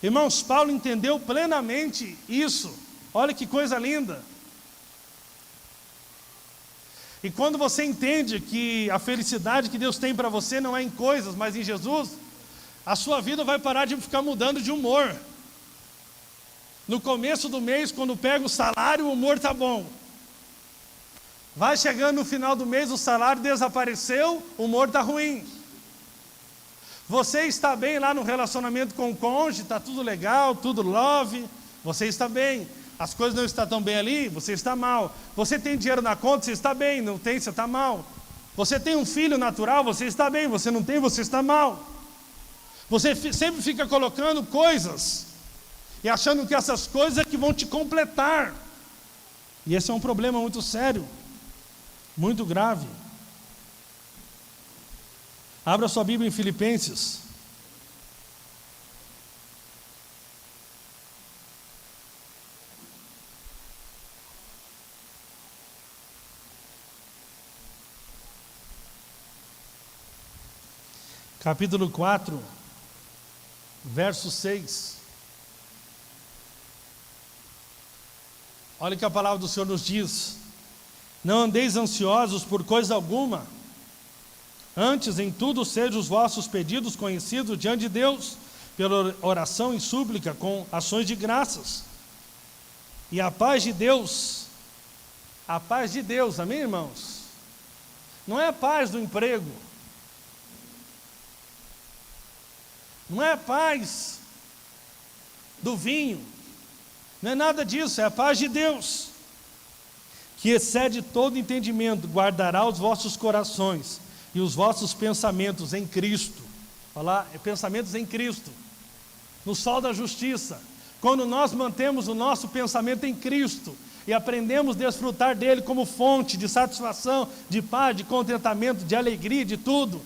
Irmãos, Paulo entendeu plenamente isso. Olha que coisa linda. E quando você entende que a felicidade que Deus tem para você não é em coisas, mas em Jesus, a sua vida vai parar de ficar mudando de humor. No começo do mês, quando pega o salário, o humor está bom. Vai chegando no final do mês, o salário desapareceu, o humor está ruim. Você está bem lá no relacionamento com o cônjuge, está tudo legal, tudo love, você está bem. As coisas não estão tão bem ali, você está mal. Você tem dinheiro na conta, você está bem, não tem, você está mal. Você tem um filho natural, você está bem, você não tem, você está mal. Você sempre fica colocando coisas e achando que essas coisas é que vão te completar. E esse é um problema muito sério, muito grave. Abra sua Bíblia em Filipenses. Capítulo 4, verso 6. Olha o que a palavra do Senhor nos diz. Não andeis ansiosos por coisa alguma, antes em tudo sejam os vossos pedidos conhecidos diante de Deus, pela oração e súplica com ações de graças. E a paz de Deus, amém, irmãos? Não é a paz do emprego, não é a paz do vinho, não é nada disso, é a paz de Deus, que excede todo entendimento, guardará os vossos corações e os vossos pensamentos em Cristo. Falar, pensamentos em Cristo, no sol da justiça. Quando nós mantemos o nosso pensamento em Cristo e aprendemos a desfrutar dele como fonte de satisfação, de paz, de contentamento, de alegria, de tudo,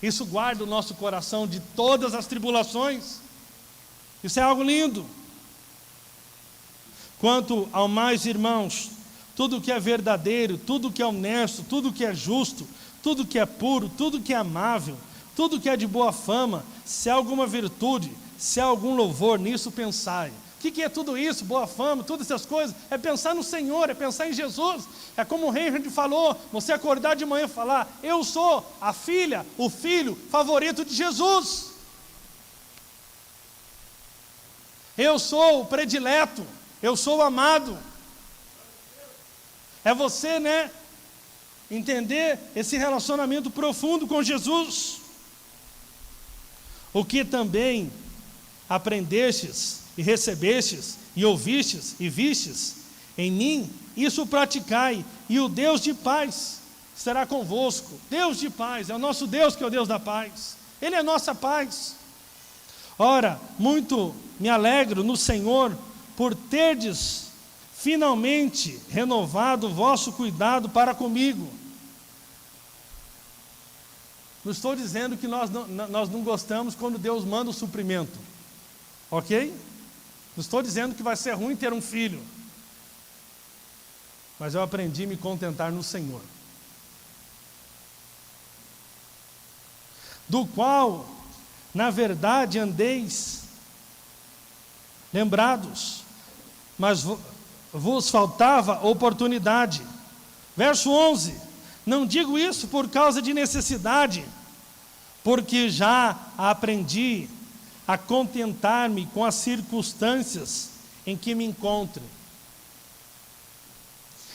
isso guarda o nosso coração de todas as tribulações. Isso é algo lindo. Quanto ao mais, irmãos, tudo que é verdadeiro, tudo que é honesto, tudo que é justo, tudo que é puro, tudo que é amável, tudo que é de boa fama, se há alguma virtude, se há algum louvor, nisso pensai. O que é tudo isso? Boa fama, todas essas coisas? É pensar no Senhor, é pensar em Jesus. É como o Reinhard falou, você acordar de manhã e falar, eu sou a filha, o filho favorito de Jesus. Eu sou o predileto, eu sou o amado. É você, entender esse relacionamento profundo com Jesus. O que também aprendestes e recebestes e ouvistes e vistes em mim, isso praticai, e o Deus de paz será convosco. Deus de paz, é o nosso Deus que é o Deus da paz. Ele é a nossa paz. Ora, muito me alegro no Senhor por terdes finalmente renovado o vosso cuidado para comigo. Não estou dizendo que nós não gostamos quando Deus manda o suprimento, ok? Não estou dizendo que vai ser ruim ter um filho, mas eu aprendi a me contentar no Senhor, do qual, na verdade, andeis lembrados, mas vos faltava oportunidade. Verso 11, não digo isso por causa de necessidade, porque já aprendi a contentar-me com as circunstâncias em que me encontro.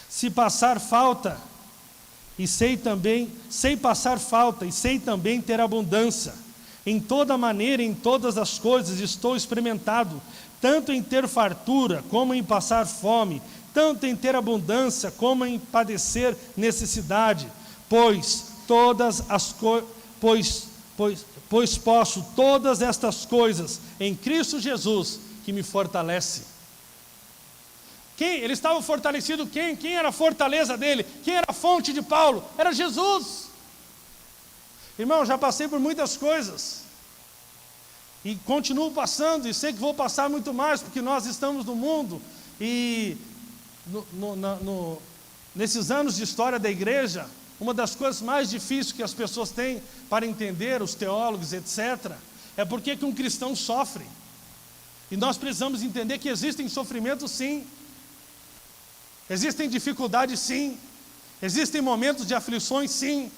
Se passar falta, e sei passar falta, e sei também ter abundância. Em toda maneira, em todas as coisas estou experimentado, tanto em ter fartura, como em passar fome, tanto em ter abundância, como em padecer necessidade, pois posso todas estas coisas em Cristo Jesus, que me fortalece. Ele estava fortalecido quem? Quem era a fortaleza dele? Quem era a fonte de Paulo? Era Jesus. Irmão, já passei por muitas coisas, e continuo passando, e sei que vou passar muito mais, porque nós estamos no mundo, e nesses anos de história da igreja, uma das coisas mais difíceis que as pessoas têm para entender, os teólogos, etc., é porque que um cristão sofre. E nós precisamos entender que existem sofrimentos, sim. Existem dificuldades, sim. Existem momentos de aflições, sim.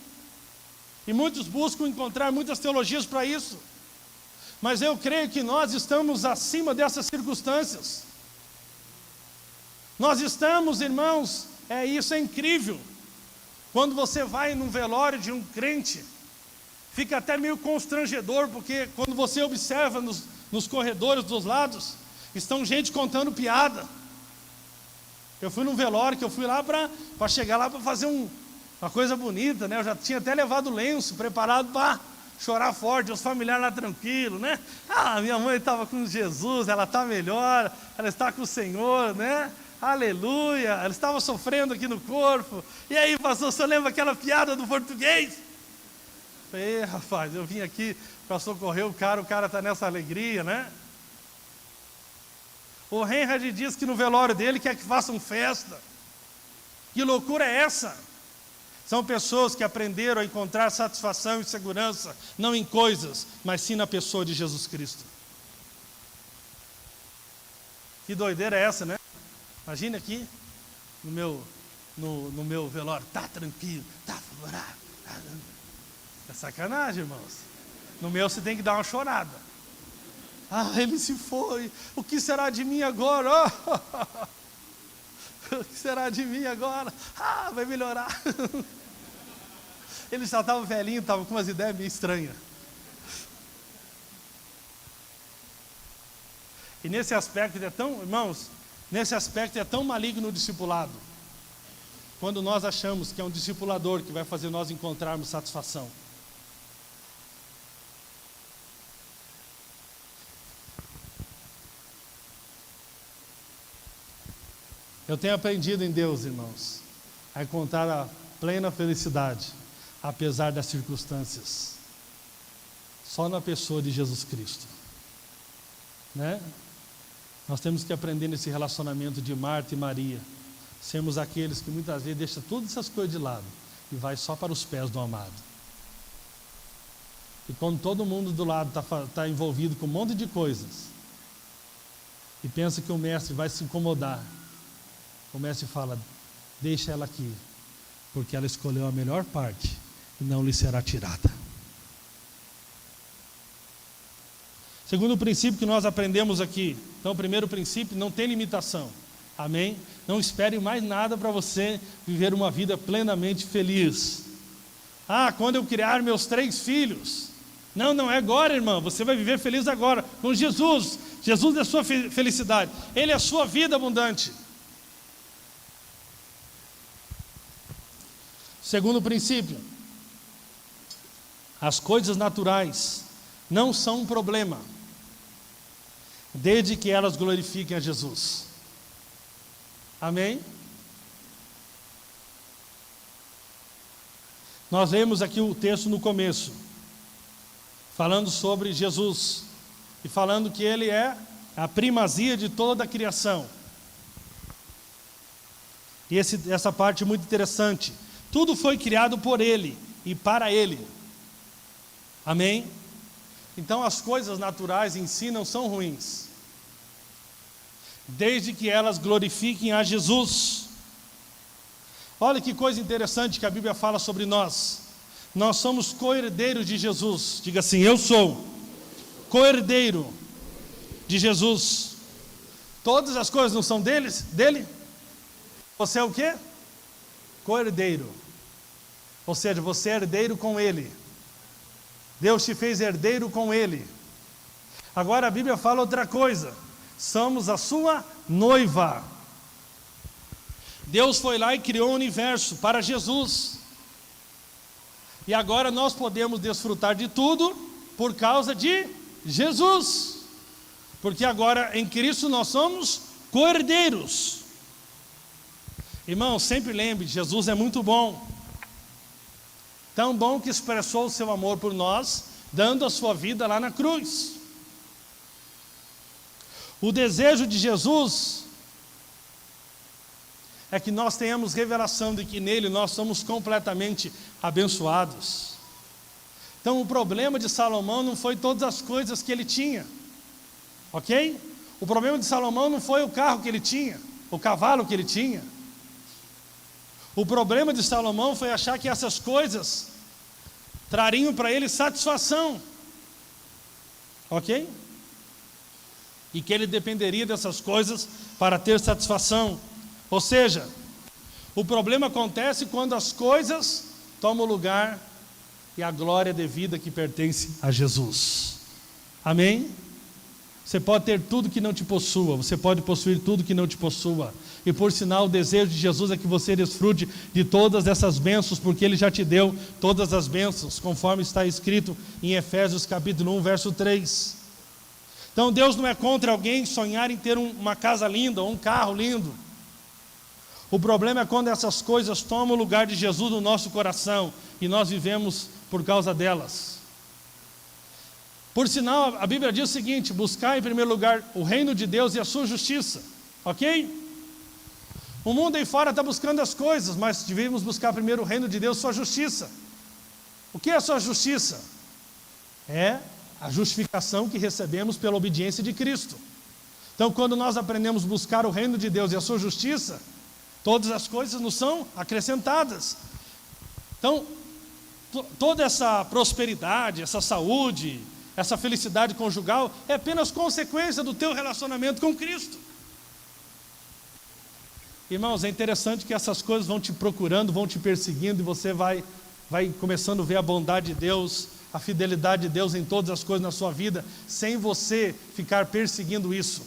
E muitos buscam encontrar muitas teologias para isso. Mas eu creio que nós estamos acima dessas circunstâncias. Nós estamos, irmãos, isso é incrível. Quando você vai num velório de um crente, fica até meio constrangedor, porque quando você observa nos corredores dos lados, estão gente contando piada. Eu fui num velório, que eu fui lá para chegar lá para fazer uma coisa bonita, né? Eu já tinha até levado lenço, preparado para chorar forte, os familiares lá tranquilos, né? Minha mãe estava com Jesus, ela está melhor, ela está com o Senhor, né? Aleluia, ela estava sofrendo aqui no corpo. E aí, pastor, você lembra aquela piada do português? Falei, rapaz, eu vim aqui para socorrer o cara está nessa alegria, né? O Reinhard diz que no velório dele quer que façam festa. Que loucura é essa? São pessoas que aprenderam a encontrar satisfação e segurança, não em coisas, mas sim na pessoa de Jesus Cristo. Que doideira é essa, né? Imagina aqui, no meu velório, tá tranquilo, tá favorável. É sacanagem, irmãos. No meu você tem que dar uma chorada. Ele se foi, o que será de mim agora? O que será de mim agora? Vai melhorar. Ele já estava velhinho, estava com umas ideias meio estranhas. E nesse aspecto irmãos, nesse aspecto é tão maligno o discipulado, quando nós achamos que é um discipulador que vai fazer nós encontrarmos satisfação. Eu tenho aprendido em Deus, irmãos, a encontrar a plena felicidade, apesar das circunstâncias, só na pessoa de Jesus Cristo, né? Nós temos que aprender nesse relacionamento de Marta e Maria, sermos aqueles que muitas vezes deixam todas essas coisas de lado e vai só para os pés do amado. E quando todo mundo do lado está envolvido com um monte de coisas e pensa que o mestre vai se incomodar, o mestre fala, deixa ela aqui, porque ela escolheu a melhor parte e não lhe será tirada. Segundo princípio que nós aprendemos aqui, então o primeiro princípio, não tem limitação, amém? Não espere mais nada para você viver uma vida plenamente feliz. Quando eu criar meus 3 filhos, não é agora, irmão, você vai viver feliz agora, com Jesus. Jesus é a sua felicidade, Ele é a sua vida abundante. Segundo princípio, as coisas naturais não são um problema, desde que elas glorifiquem a Jesus. Amém? Nós lemos aqui o texto no começo, falando sobre Jesus, e falando que Ele é a primazia de toda a criação. E essa parte é muito interessante. Tudo foi criado por Ele e para Ele. Amém? Então as coisas naturais em si não são ruins, desde que elas glorifiquem a Jesus. Olha que coisa interessante que a Bíblia fala sobre nós. Nós somos co-herdeiros de Jesus. Diga assim: eu sou co-herdeiro de Jesus. Todas as coisas não são dele? Você é o quê? Co-herdeiro. Ou seja, você é herdeiro com Ele. Deus te fez herdeiro com Ele. Agora a Bíblia fala outra coisa: somos a sua noiva. Deus foi lá e criou o universo para Jesus. E agora nós podemos desfrutar de tudo por causa de Jesus. Porque agora em Cristo nós somos co-herdeiros. Irmão, sempre lembre, Jesus é muito bom. Tão bom que expressou o seu amor por nós, dando a sua vida lá na cruz. O desejo de Jesus é que nós tenhamos revelação de que nele nós somos completamente abençoados. Então o problema de Salomão não foi todas as coisas que ele tinha, ok? O problema de Salomão não foi o carro que ele tinha, o cavalo que ele tinha. O problema de Salomão foi achar que essas coisas trariam para ele satisfação, ok? E que ele dependeria dessas coisas para ter satisfação. Ou seja, o problema acontece quando as coisas tomam o lugar e a glória devida que pertence a Jesus. Amém? Você pode ter tudo que não te possua, você pode possuir tudo que não te possua. E por sinal, o desejo de Jesus é que você desfrute de todas essas bênçãos, porque Ele já te deu todas as bênçãos, conforme está escrito em Efésios capítulo 1, verso 3. Então Deus não é contra alguém sonhar em ter uma casa linda ou um carro lindo. O problema é quando essas coisas tomam o lugar de Jesus no nosso coração e nós vivemos por causa delas. Por sinal, a Bíblia diz o seguinte: buscar em primeiro lugar o reino de Deus e a sua justiça, ok? O mundo aí fora está buscando as coisas, mas devemos buscar primeiro o reino de Deus e sua justiça. O que é a sua justiça? É a justificação que recebemos pela obediência de Cristo. Então, quando nós aprendemos a buscar o reino de Deus e a sua justiça, todas as coisas nos são acrescentadas. Então, toda essa prosperidade, essa saúde, essa felicidade conjugal é apenas consequência do teu relacionamento com Cristo. Irmãos, é interessante que essas coisas vão te procurando, vão te perseguindo, e você vai começando a ver a bondade de Deus, a fidelidade de Deus em todas as coisas na sua vida, sem você ficar perseguindo isso,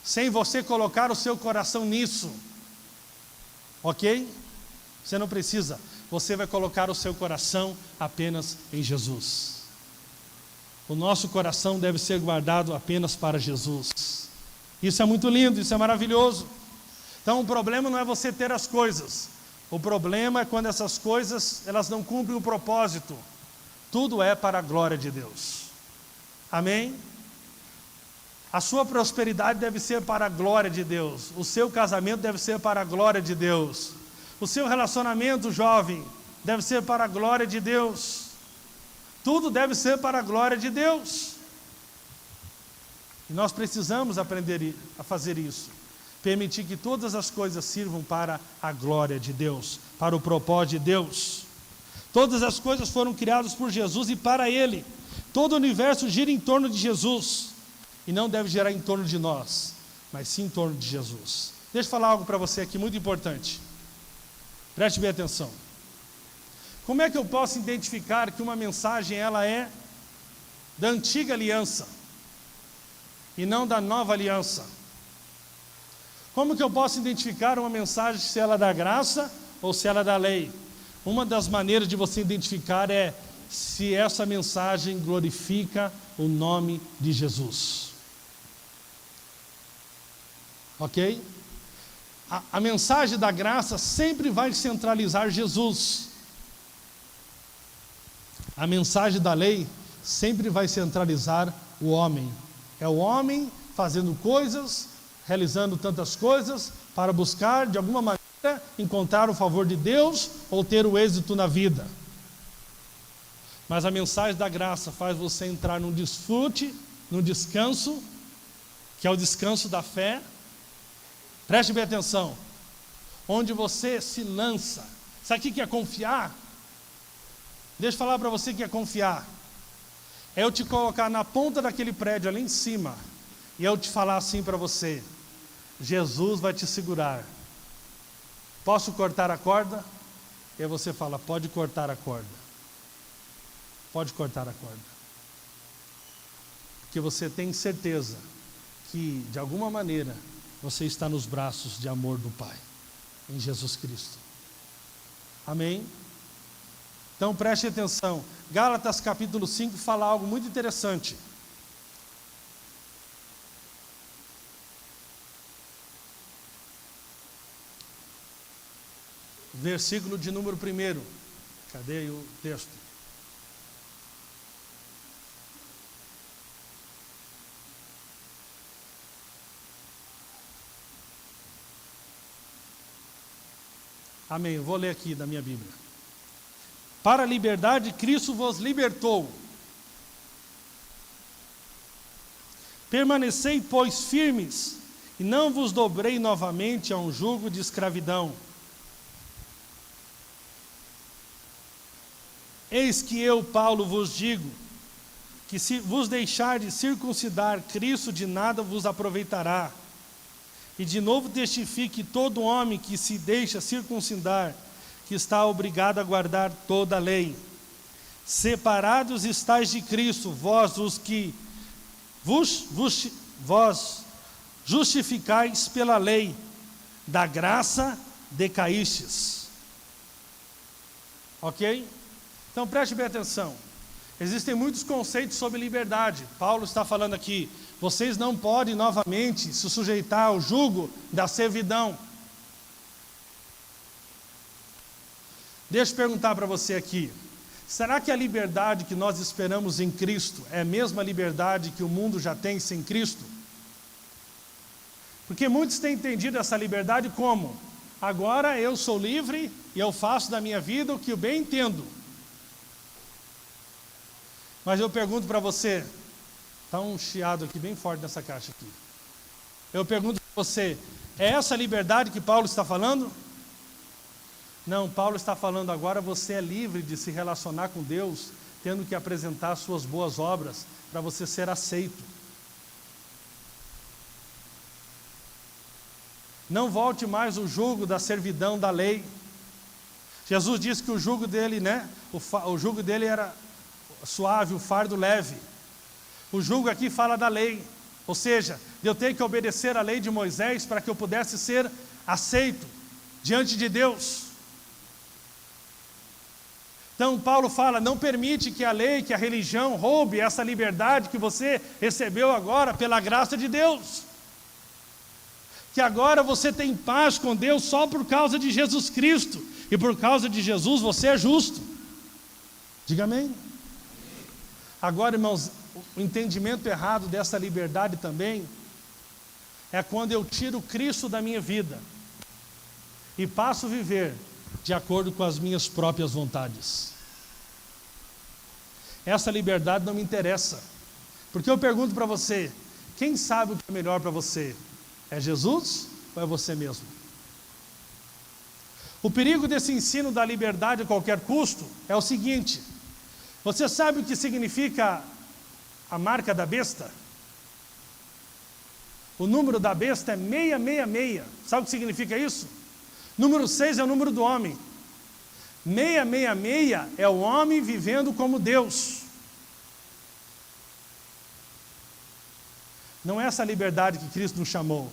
sem você colocar o seu coração nisso, ok? Você não precisa, você vai colocar o seu coração apenas em Jesus. O nosso coração deve ser guardado apenas para Jesus. Isso é muito lindo, isso é maravilhoso. Então o problema não é você ter as coisas, o problema é quando essas coisas elas não cumprem o propósito. Tudo é para a glória de Deus. Amém? A sua prosperidade deve ser para a glória de Deus. O seu casamento deve ser para a glória de Deus. O seu relacionamento, jovem, deve ser para a glória de Deus. Tudo deve ser para a glória de Deus. E nós precisamos aprender a fazer isso. Permitir que todas as coisas sirvam para a glória de Deus, para o propósito de Deus. Todas as coisas foram criadas por Jesus e para Ele. Todo o universo gira em torno de Jesus. E não deve girar em torno de nós, mas sim em torno de Jesus. Deixa eu falar algo para você aqui muito importante. Preste bem atenção. Como é que eu posso identificar que uma mensagem ela é da antiga aliança e não da nova aliança? Como que eu posso identificar uma mensagem se ela é da graça ou se ela é da lei? Uma das maneiras de você identificar é se essa mensagem glorifica o nome de Jesus. Ok? A mensagem da graça sempre vai centralizar Jesus. A mensagem da lei sempre vai centralizar o homem. É o homem fazendo coisas, realizando tantas coisas, para buscar, de alguma maneira, encontrar o favor de Deus ou ter o êxito na vida. Mas a mensagem da graça faz você entrar num desfrute, num descanso, que é o descanso da fé. Preste bem atenção. Onde você se lança. Sabe o que é confiar? Deixa eu falar para você o que é confiar. É eu te colocar na ponta daquele prédio ali em cima e eu te falar assim para você: Jesus vai te segurar. Posso cortar a corda? E aí você fala: pode cortar a corda. Pode cortar a corda. Porque você tem certeza que, de alguma maneira, você está nos braços de amor do Pai, em Jesus Cristo. Amém? Então preste atenção. Gálatas capítulo 5 fala algo muito interessante. Versículo de número 1. Cadê o texto? Amém, eu vou ler aqui da minha Bíblia. Para a liberdade Cristo vos libertou. Permanecei, pois, firmes, e não vos dobrei novamente a um jugo de escravidão. Eis que eu, Paulo, vos digo, que se vos deixardes circuncidar, Cristo de nada vos aproveitará. E de novo testifique todo homem que se deixa circuncidar, que está obrigado a guardar toda a lei. Separados estáis de Cristo, vós os que vós justificais pela lei, da graça decaístes. Ok? Então preste bem atenção. Existem muitos conceitos sobre liberdade. Paulo está falando aqui: vocês não podem novamente se sujeitar ao jugo da servidão. Deixa eu perguntar para você aqui: será que a liberdade que nós esperamos em Cristo é a mesma liberdade que o mundo já tem sem Cristo? Porque muitos têm entendido essa liberdade como: agora eu sou livre e eu faço da minha vida o que eu bem entendo. Mas eu pergunto para você, está um chiado aqui bem forte nessa caixa aqui. Eu pergunto para você, é essa liberdade que Paulo está falando? Não, Paulo está falando agora você é livre de se relacionar com Deus, tendo que apresentar suas boas obras para você ser aceito. Não volte mais o jugo da servidão da lei. Jesus disse que o jugo dele, o jugo dele era suave, o fardo leve. O jugo aqui fala da lei, ou seja, de eu ter que obedecer à lei de Moisés para que eu pudesse ser aceito diante de Deus. Então Paulo fala: não permite que a lei, que a religião roube essa liberdade que você recebeu agora pela graça de Deus. Que agora você tem paz com Deus só por causa de Jesus Cristo, e por causa de Jesus você é justo. Diga amém. Agora, irmãos, o entendimento errado dessa liberdade também é quando eu tiro Cristo da minha vida e passo a viver de acordo com as minhas próprias vontades. Essa liberdade não me interessa, porque eu pergunto para você: quem sabe o que é melhor para você? É Jesus ou é você mesmo? O perigo desse ensino da liberdade a qualquer custo é o seguinte: você sabe o que significa a marca da besta? O número da besta é 666. Sabe o que significa isso? Número 6 é o número do homem. 666 é o homem vivendo como Deus. Não é essa liberdade que Cristo nos chamou.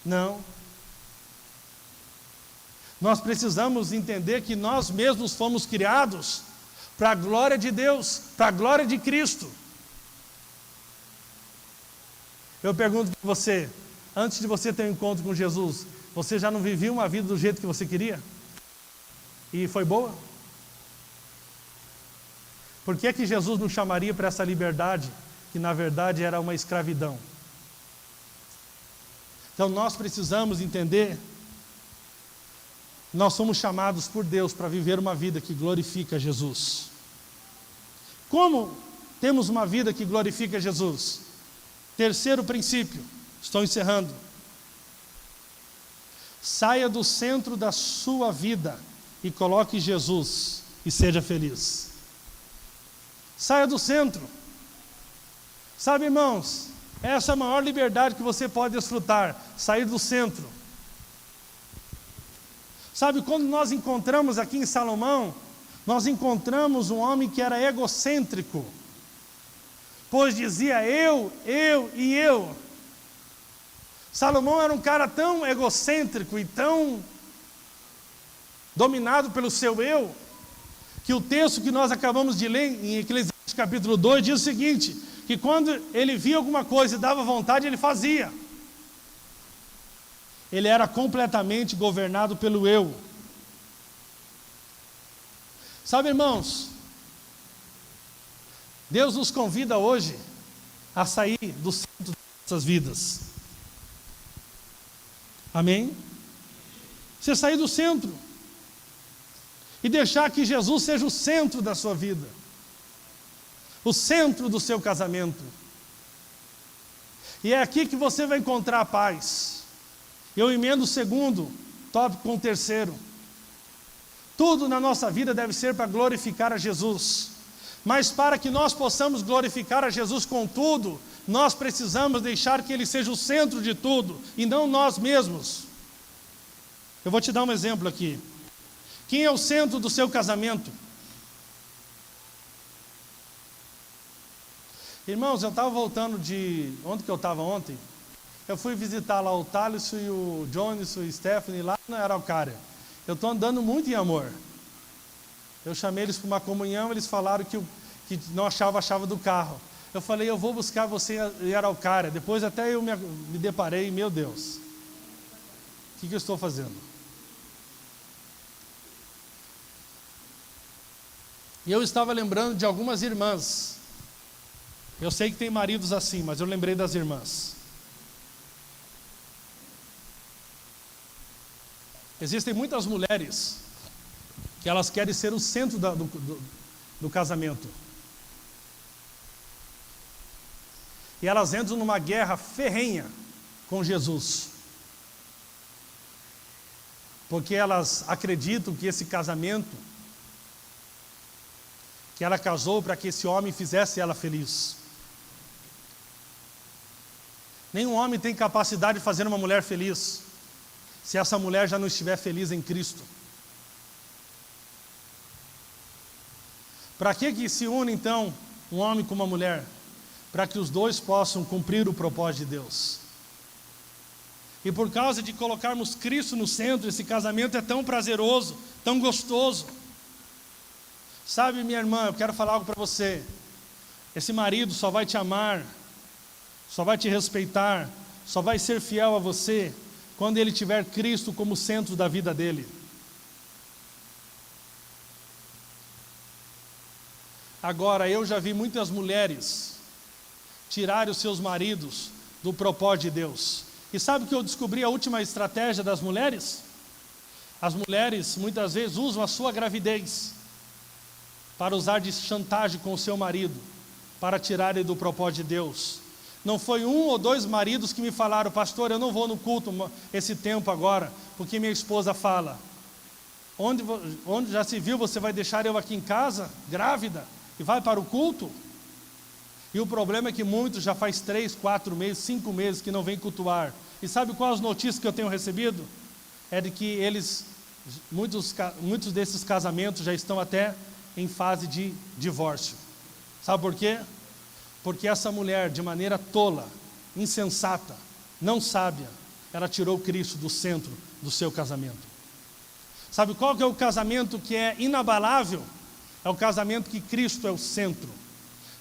Não. Nós precisamos entender que nós mesmos fomos criados para a glória de Deus, para a glória de Cristo. Eu pergunto para você, antes de você ter um encontro com Jesus, você já não vivia uma vida do jeito que você queria? E foi boa? Por que Jesus nos chamaria para essa liberdade que na verdade era uma escravidão. Então nós precisamos entender, nós somos chamados por Deus para viver uma vida que glorifica Jesus. Como temos uma vida que glorifica Jesus? Terceiro princípio, estou encerrando. Saia do centro da sua vida e coloque Jesus e seja feliz. Saia do centro. Sabe, irmãos, essa é a maior liberdade que você pode desfrutar, sair do centro. Sabe, quando nós encontramos aqui em Salomão, nós encontramos um homem que era egocêntrico, pois dizia eu e eu. Salomão era um cara tão egocêntrico e tão dominado pelo seu eu, que o texto que nós acabamos de ler em Eclesiastes capítulo 2 diz o seguinte, que quando ele via alguma coisa e dava vontade, ele fazia. Ele era completamente governado pelo eu. Sabe, irmãos, Deus nos convida hoje a sair do centro das nossas vidas. Amém? Você sair do centro e deixar que Jesus seja o centro da sua vida, o centro do seu casamento. E é aqui que você vai encontrar a paz. Eu emendo o segundo tópico com o terceiro. Tudo na nossa vida deve ser para glorificar a Jesus. Mas para que nós possamos glorificar a Jesus com tudo, nós precisamos deixar que Ele seja o centro de tudo, e não nós mesmos. Eu vou te dar um exemplo aqui. Quem é o centro do seu casamento? Irmãos, eu estava voltando de... Onde que eu estava ontem? Eu fui visitar lá o Thales e o Jones e o Stephanie lá na Araucária. Eu estou andando muito em amor. Eu chamei eles para uma comunhão, eles falaram que não achava a chave do carro. Eu falei, eu vou buscar você em Araucária. Depois até eu me deparei, meu Deus, o que eu estou fazendo? E eu estava lembrando de algumas irmãs. Eu sei que tem maridos assim, mas eu lembrei das irmãs. Existem muitas mulheres que elas querem ser o centro do casamento. E elas entram numa guerra ferrenha com Jesus. Porque elas acreditam que esse casamento, que ela casou para que esse homem fizesse ela feliz. Nenhum homem tem capacidade de fazer uma mulher feliz, se essa mulher já não estiver feliz em Cristo. Para que se une então um homem com uma mulher? Para que os dois possam cumprir o propósito de Deus. E por causa de colocarmos Cristo no centro, esse casamento é tão prazeroso, tão gostoso. Sabe, minha irmã, eu quero falar algo para você. Esse marido só vai te amar, só vai te respeitar, só vai ser fiel a você quando ele tiver Cristo como centro da vida dele. Agora, eu já vi muitas mulheres tirarem os seus maridos do propósito de Deus. E sabe o que eu descobri, a última estratégia das mulheres? As mulheres muitas vezes usam a sua gravidez para usar de chantagem com o seu marido, para tirar ele do propósito de Deus. Não foi um ou dois maridos que me falaram, pastor, eu não vou no culto esse tempo agora, porque minha esposa fala, onde já se viu, você vai deixar eu aqui em casa, grávida, e vai para o culto? E o problema é que muitos já faz 3, 4 meses, 5 meses que não vêm cultuar. E sabe quais as notícias que eu tenho recebido? É de que muitos desses casamentos já estão até em fase de divórcio. Sabe por quê? Porque essa mulher, de maneira tola, insensata, não sábia, ela tirou Cristo do centro do seu casamento. Sabe qual que é o casamento que é inabalável? É o casamento que Cristo é o centro.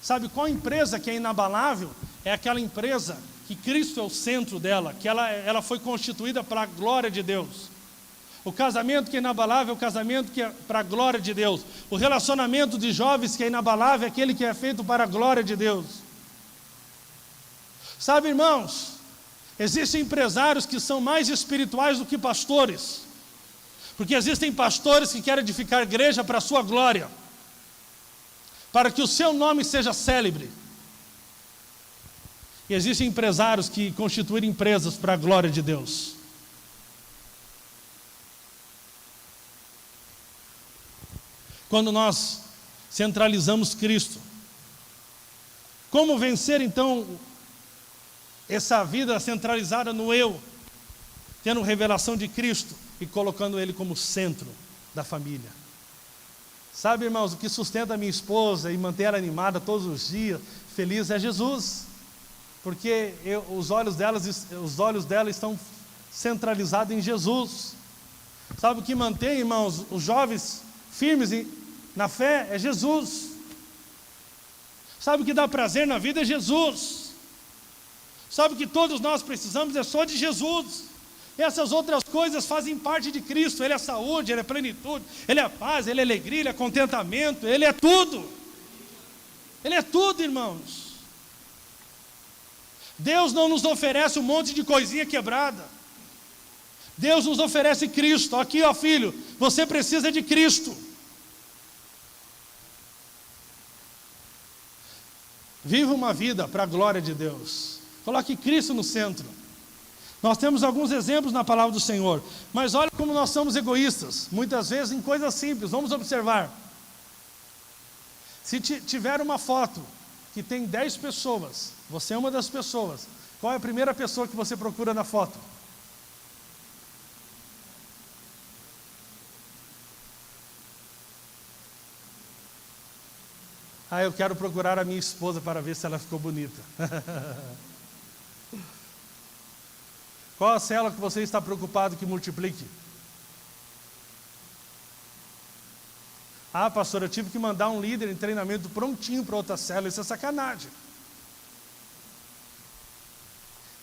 Sabe qual empresa que é inabalável? É aquela empresa que Cristo é o centro dela, que ela foi constituída para a glória de Deus. O casamento que é inabalável é o casamento que é para a glória de Deus. O relacionamento de jovens que é inabalável é aquele que é feito para a glória de Deus. Sabe, irmãos, existem empresários que são mais espirituais do que pastores, porque existem pastores que querem edificar igreja para a sua glória, para que o seu nome seja célebre. E existem empresários que constituem empresas para a glória de Deus. Quando nós centralizamos Cristo, como vencer então essa vida centralizada no eu, tendo revelação de Cristo e colocando Ele como centro da família? Sabe, irmãos, o que sustenta a minha esposa e mantém ela animada todos os dias, feliz, é Jesus. Porque os olhos dela estão centralizados em Jesus. Sabe o que mantém, irmãos, os jovens firmes na fé? É Jesus. Sabe o que dá prazer na vida? É Jesus. Sabe o que todos nós precisamos? É só de Jesus. Essas outras coisas fazem parte de Cristo. Ele é saúde, Ele é plenitude, Ele é paz, Ele é alegria, Ele é contentamento, Ele é tudo. Ele é tudo, irmãos. Deus não nos oferece um monte de coisinha quebrada. Deus nos oferece Cristo. Aqui, ó filho, você precisa de Cristo. Viva uma vida para a glória de Deus. Coloque Cristo no centro. Nós temos alguns exemplos na palavra do Senhor, mas olha como nós somos egoístas, muitas vezes em coisas simples. Vamos observar. Se tiver uma foto que tem 10 pessoas, você é uma das pessoas, qual é a primeira pessoa que você procura na foto? Eu quero procurar a minha esposa para ver se ela ficou bonita. Qual a célula que você está preocupado que multiplique? Pastor, eu tive que mandar um líder em treinamento prontinho para outra célula. Isso é sacanagem.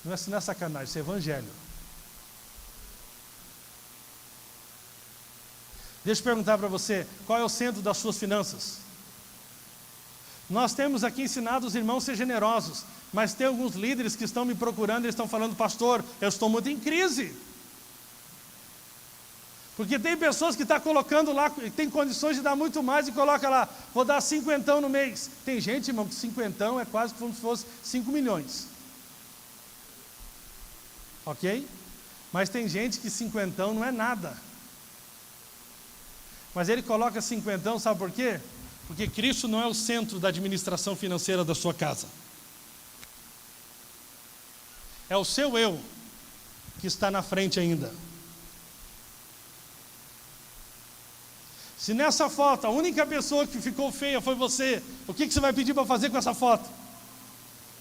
Não é sacanagem, isso é evangelho. Deixa eu perguntar para você, qual é o centro das suas finanças? Nós temos aqui ensinado os irmãos a ser generosos, mas tem alguns líderes que estão me procurando e estão falando, pastor, eu estou muito em crise. Porque tem pessoas que estão colocando lá, tem condições de dar muito mais e coloca lá, vou dar 50 no mês. Tem gente, irmão, que 50 é quase como se fosse 5 milhões. Ok? Mas tem gente que 50 não é nada. Mas ele coloca 50, sabe por quê? Porque Cristo não é o centro da administração financeira da sua casa. É o seu eu que está na frente ainda. Se nessa foto a única pessoa que ficou feia foi você, o que você vai pedir para fazer com essa foto?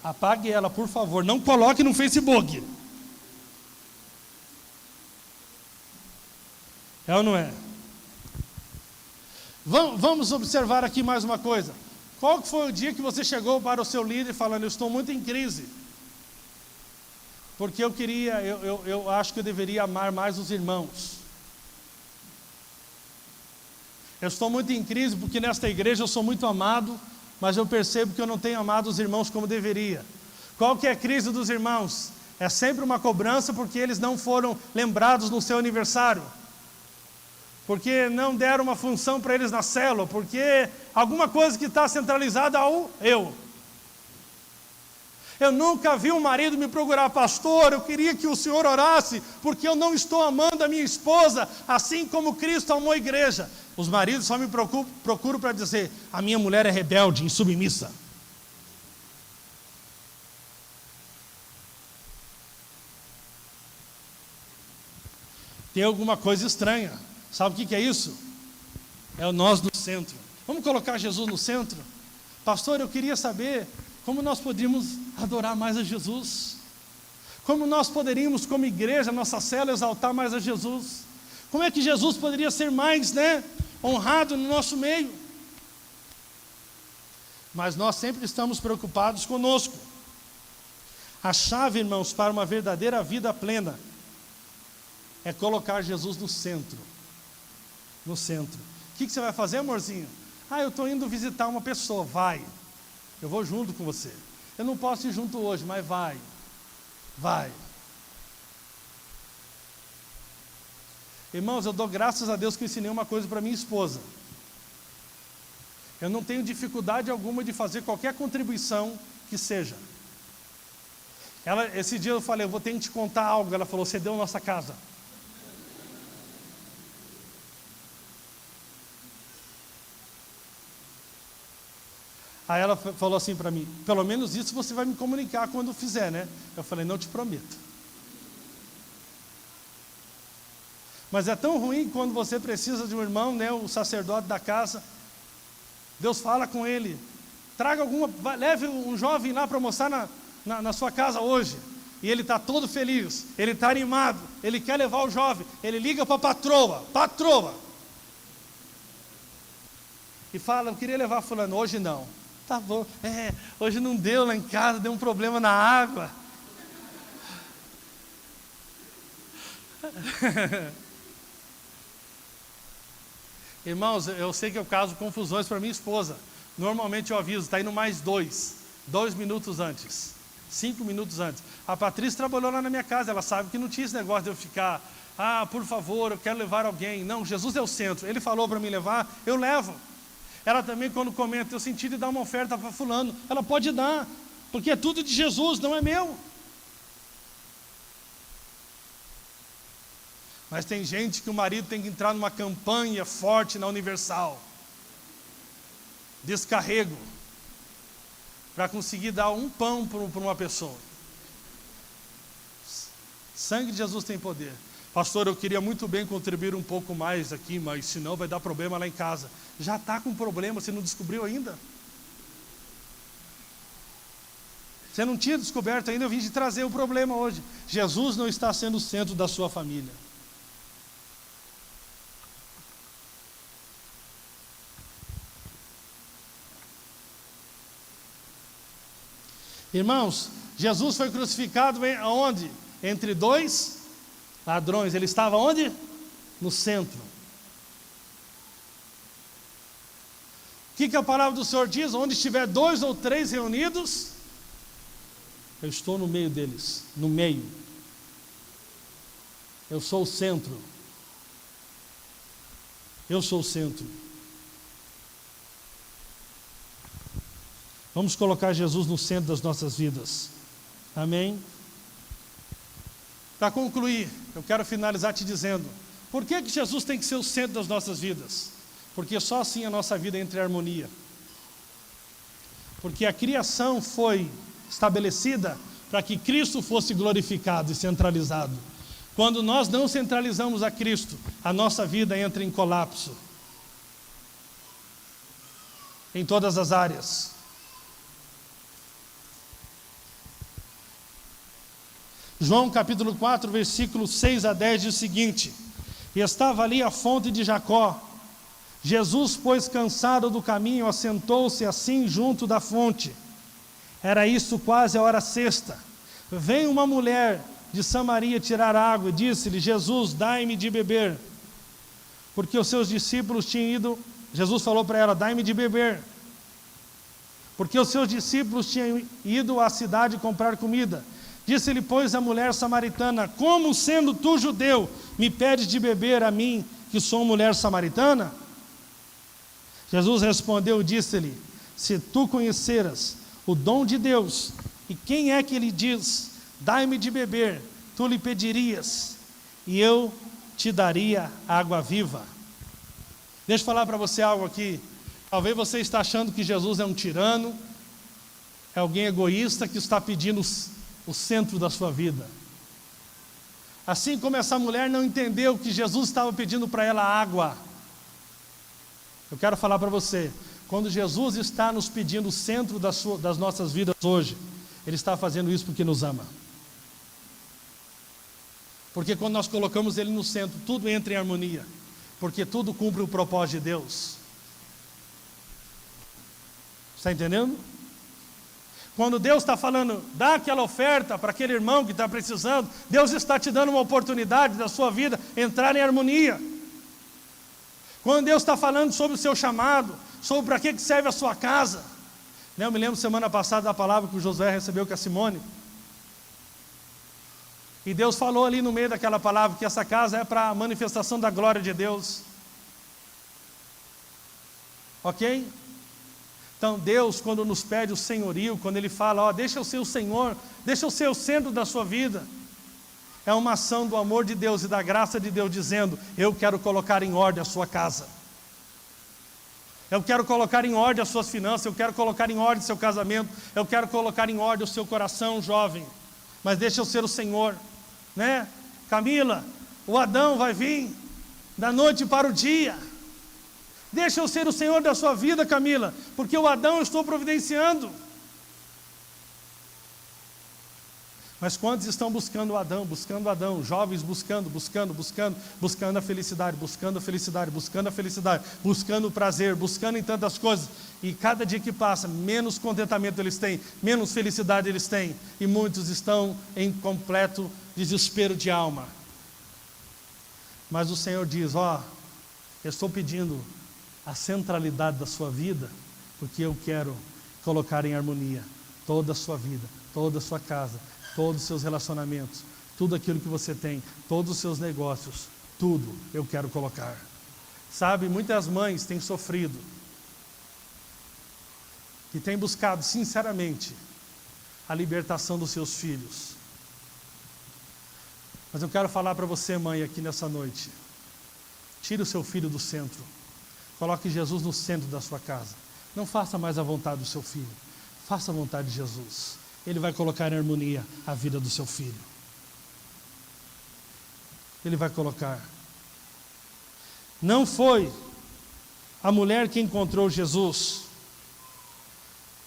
Apague ela, por favor, não coloque no Facebook. É ou não é? Vamos observar aqui mais uma coisa. Qual que foi o dia que você chegou para o seu líder falando, eu estou muito em crise? Porque eu acho que eu deveria amar mais os irmãos. Eu estou muito em crise porque nesta igreja eu sou muito amado, mas eu percebo que eu não tenho amado os irmãos como deveria. Qual que é a crise dos irmãos? É sempre uma cobrança porque eles não foram lembrados no seu aniversário. Porque não deram uma função para eles na célula, porque alguma coisa que está centralizada ao eu. Eu nunca vi um marido me procurar, pastor, eu queria que o senhor orasse, porque eu não estou amando a minha esposa, assim como Cristo amou a igreja. Os maridos só me procuram para dizer, a minha mulher é rebelde, insubmissa. Tem alguma coisa estranha. Sabe o que é isso? É o nós no centro. Vamos colocar Jesus no centro? Pastor, eu queria saber como nós poderíamos adorar mais a Jesus. Como nós poderíamos, como igreja, nossa célula, exaltar mais a Jesus. Como é que Jesus poderia ser mais, honrado no nosso meio? Mas nós sempre estamos preocupados conosco. A chave, irmãos, para uma verdadeira vida plena é colocar Jesus no centro. No centro. O que você vai fazer, amorzinho? Eu estou indo visitar uma pessoa. Vai. Eu vou junto com você. Eu não posso ir junto hoje, mas vai. Irmãos, eu dou graças a Deus que eu ensinei uma coisa para minha esposa. Eu não tenho dificuldade alguma de fazer qualquer contribuição que seja. Esse dia eu falei, eu vou ter que te contar algo. Ela falou, você deu a nossa casa. Aí ela falou assim para mim, pelo menos isso você vai me comunicar quando fizer, né? Eu falei, não te prometo. Mas é tão ruim quando você precisa de um irmão, né, o sacerdote da casa. Deus fala com ele, leve um jovem lá para almoçar na sua casa hoje. E ele está todo feliz, ele está animado, ele quer levar o jovem. Ele liga para a patroa. E fala, eu queria levar fulano, hoje não. Tá bom, hoje não deu lá em casa, deu um problema na água. Irmãos, eu sei que eu causo confusões para minha esposa. Normalmente eu aviso, está indo mais 2 minutos antes, 5 minutos antes. A Patrícia trabalhou lá na minha casa, ela sabe que não tinha esse negócio de eu ficar, por favor, eu quero levar alguém. Não, Jesus é o centro, ele falou para mim levar, eu levo. Ela também, quando comenta, eu senti de dar uma oferta para fulano, ela pode dar, porque é tudo de Jesus, não é meu. Mas tem gente que o marido tem que entrar numa campanha forte na Universal. Descarrego. Para conseguir dar um pão para uma pessoa. Sangue de Jesus tem poder. Pastor, eu queria muito bem contribuir um pouco mais aqui, mas senão vai dar problema lá em casa. Já está com problema, você não descobriu ainda? Você não tinha descoberto ainda, eu vim te trazer o problema hoje. Jesus não está sendo o centro da sua família. Irmãos, Jesus foi crucificado aonde? Entre 2 ladrões. Ele estava onde? No centro. O que a palavra do Senhor diz? Onde estiver 2 ou 3 reunidos, eu estou no meio deles, no meio. Eu sou o centro. Eu sou o centro. Vamos colocar Jesus no centro das nossas vidas. Amém? Para concluir, eu quero finalizar te dizendo, por que Jesus tem que ser o centro das nossas vidas? Porque só assim a nossa vida entra em harmonia. Porque a criação foi estabelecida para que Cristo fosse glorificado e centralizado. Quando nós não centralizamos a Cristo, a nossa vida entra em colapso. Em todas as áreas. João capítulo 4, versículos 6 a 10 diz o seguinte: E estava ali a fonte de Jacó. Jesus, pois, cansado do caminho, assentou-se assim junto da fonte. Era isso quase a hora sexta. Veio uma mulher de Samaria tirar água e disse-lhe: Jesus, dai-me de beber. Porque os seus discípulos tinham ido. Jesus falou para ela: dai-me de beber. Porque os seus discípulos tinham ido à cidade comprar comida. Disse-lhe, pois, a mulher samaritana: como, sendo tu judeu, me pedes de beber a mim, que sou mulher samaritana? Jesus respondeu e disse-lhe: se tu conheceras o dom de Deus, e quem é que lhe diz, dai-me de beber, tu lhe pedirias, e eu te daria água viva. Deixa eu falar para você algo aqui. Talvez você está achando que Jesus é um tirano, é alguém egoísta que está pedindo o centro da sua vida. Assim como essa mulher não entendeu que Jesus estava pedindo para ela água. Eu quero falar para você, quando Jesus está nos pedindo o centro das nossas vidas hoje, Ele está fazendo isso porque nos ama. Porque quando nós colocamos Ele no centro, tudo entra em harmonia, porque tudo cumpre o propósito de Deus. Está entendendo? Quando Deus está falando, dá aquela oferta para aquele irmão que está precisando, Deus está te dando uma oportunidade da sua vida entrar em harmonia. Quando Deus está falando sobre o seu chamado, sobre para que serve a sua casa, Eu me lembro semana passada da palavra que o Josué recebeu com a Simone. E Deus falou ali no meio daquela palavra que essa casa é para a manifestação da glória de Deus. Ok? Então Deus, quando nos pede o senhorio, quando Ele fala, ó, deixa eu ser o Senhor, deixa eu ser o centro da sua vida, é uma ação do amor de Deus e da graça de Deus, dizendo, eu quero colocar em ordem a sua casa. Eu quero colocar em ordem as suas finanças, eu quero colocar em ordem o seu casamento, eu quero colocar em ordem o seu coração, jovem. Mas deixa eu ser o Senhor, né? Camila, o Adão vai vir da noite para o dia. Deixa eu ser o Senhor da sua vida, Camila, porque o Adão eu estou providenciando. Mas quantos estão buscando o Adão, jovens buscando a felicidade, buscando o prazer, buscando em tantas coisas, e cada dia que passa, menos contentamento eles têm, menos felicidade eles têm, e muitos estão em completo desespero de alma. Mas o Senhor diz, ó, eu estou pedindo a centralidade da sua vida, porque eu quero colocar em harmonia toda a sua vida, toda a sua casa, todos os seus relacionamentos, tudo aquilo que você tem, todos os seus negócios, tudo eu quero colocar. Sabe, muitas mães têm sofrido, e têm buscado sinceramente a libertação dos seus filhos. Mas eu quero falar para você, mãe, aqui nessa noite, tire o seu filho do centro, coloque Jesus no centro da sua casa, não faça mais a vontade do seu filho, faça a vontade de Jesus. Ele vai colocar em harmonia a vida do seu filho. Ele vai colocar. Não foi a mulher que encontrou Jesus.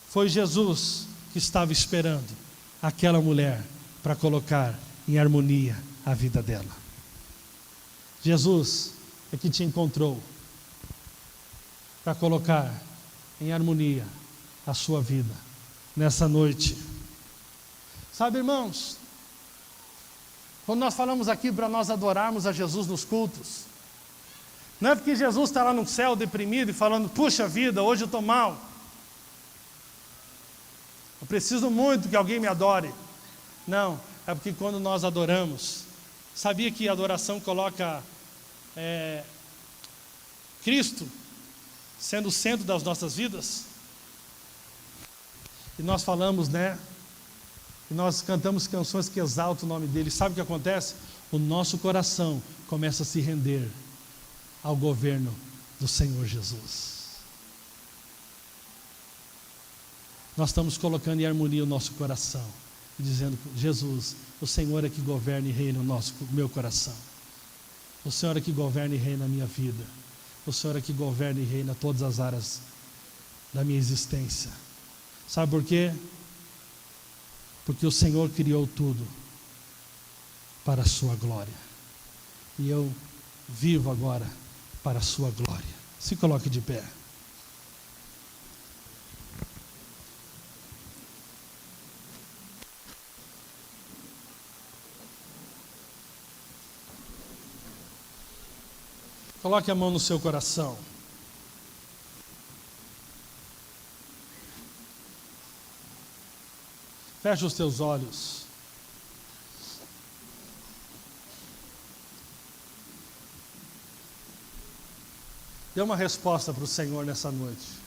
Foi Jesus que estava esperando aquela mulher para colocar em harmonia a vida dela. Jesus é que te encontrou para colocar em harmonia a sua vida nessa noite. Sabe, irmãos, quando nós falamos aqui para nós adorarmos a Jesus nos cultos, não é porque Jesus está lá no céu deprimido e falando, puxa vida, hoje eu estou mal, eu preciso muito que alguém me adore. Não, é porque quando nós adoramos, sabia que a adoração coloca Cristo sendo o centro das nossas vidas? E nós falamos, né? E nós cantamos canções que exaltam o nome dele. Sabe o que acontece? O nosso coração começa a se render ao governo do Senhor Jesus. Nós estamos colocando em harmonia o nosso coração, dizendo, Jesus, o Senhor é que governa e reina o meu coração. O Senhor é que governa e reina a minha vida. O Senhor é que governa e reina todas as áreas da minha existência. Sabe por quê? Porque o Senhor criou tudo para a sua glória. E eu vivo agora para a sua glória. Se coloque de pé. Coloque a mão no seu coração. Feche os teus olhos. Dê uma resposta para o Senhor nessa noite.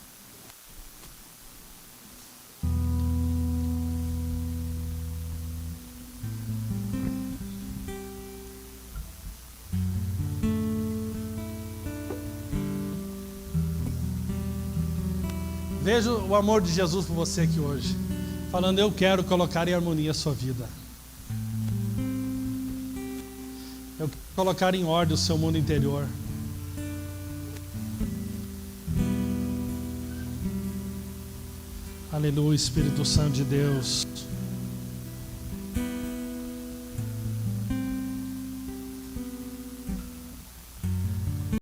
Veja o amor de Jesus por você aqui hoje, falando, eu quero colocar em harmonia a sua vida. Eu quero colocar em ordem o seu mundo interior. Aleluia, Espírito Santo de Deus.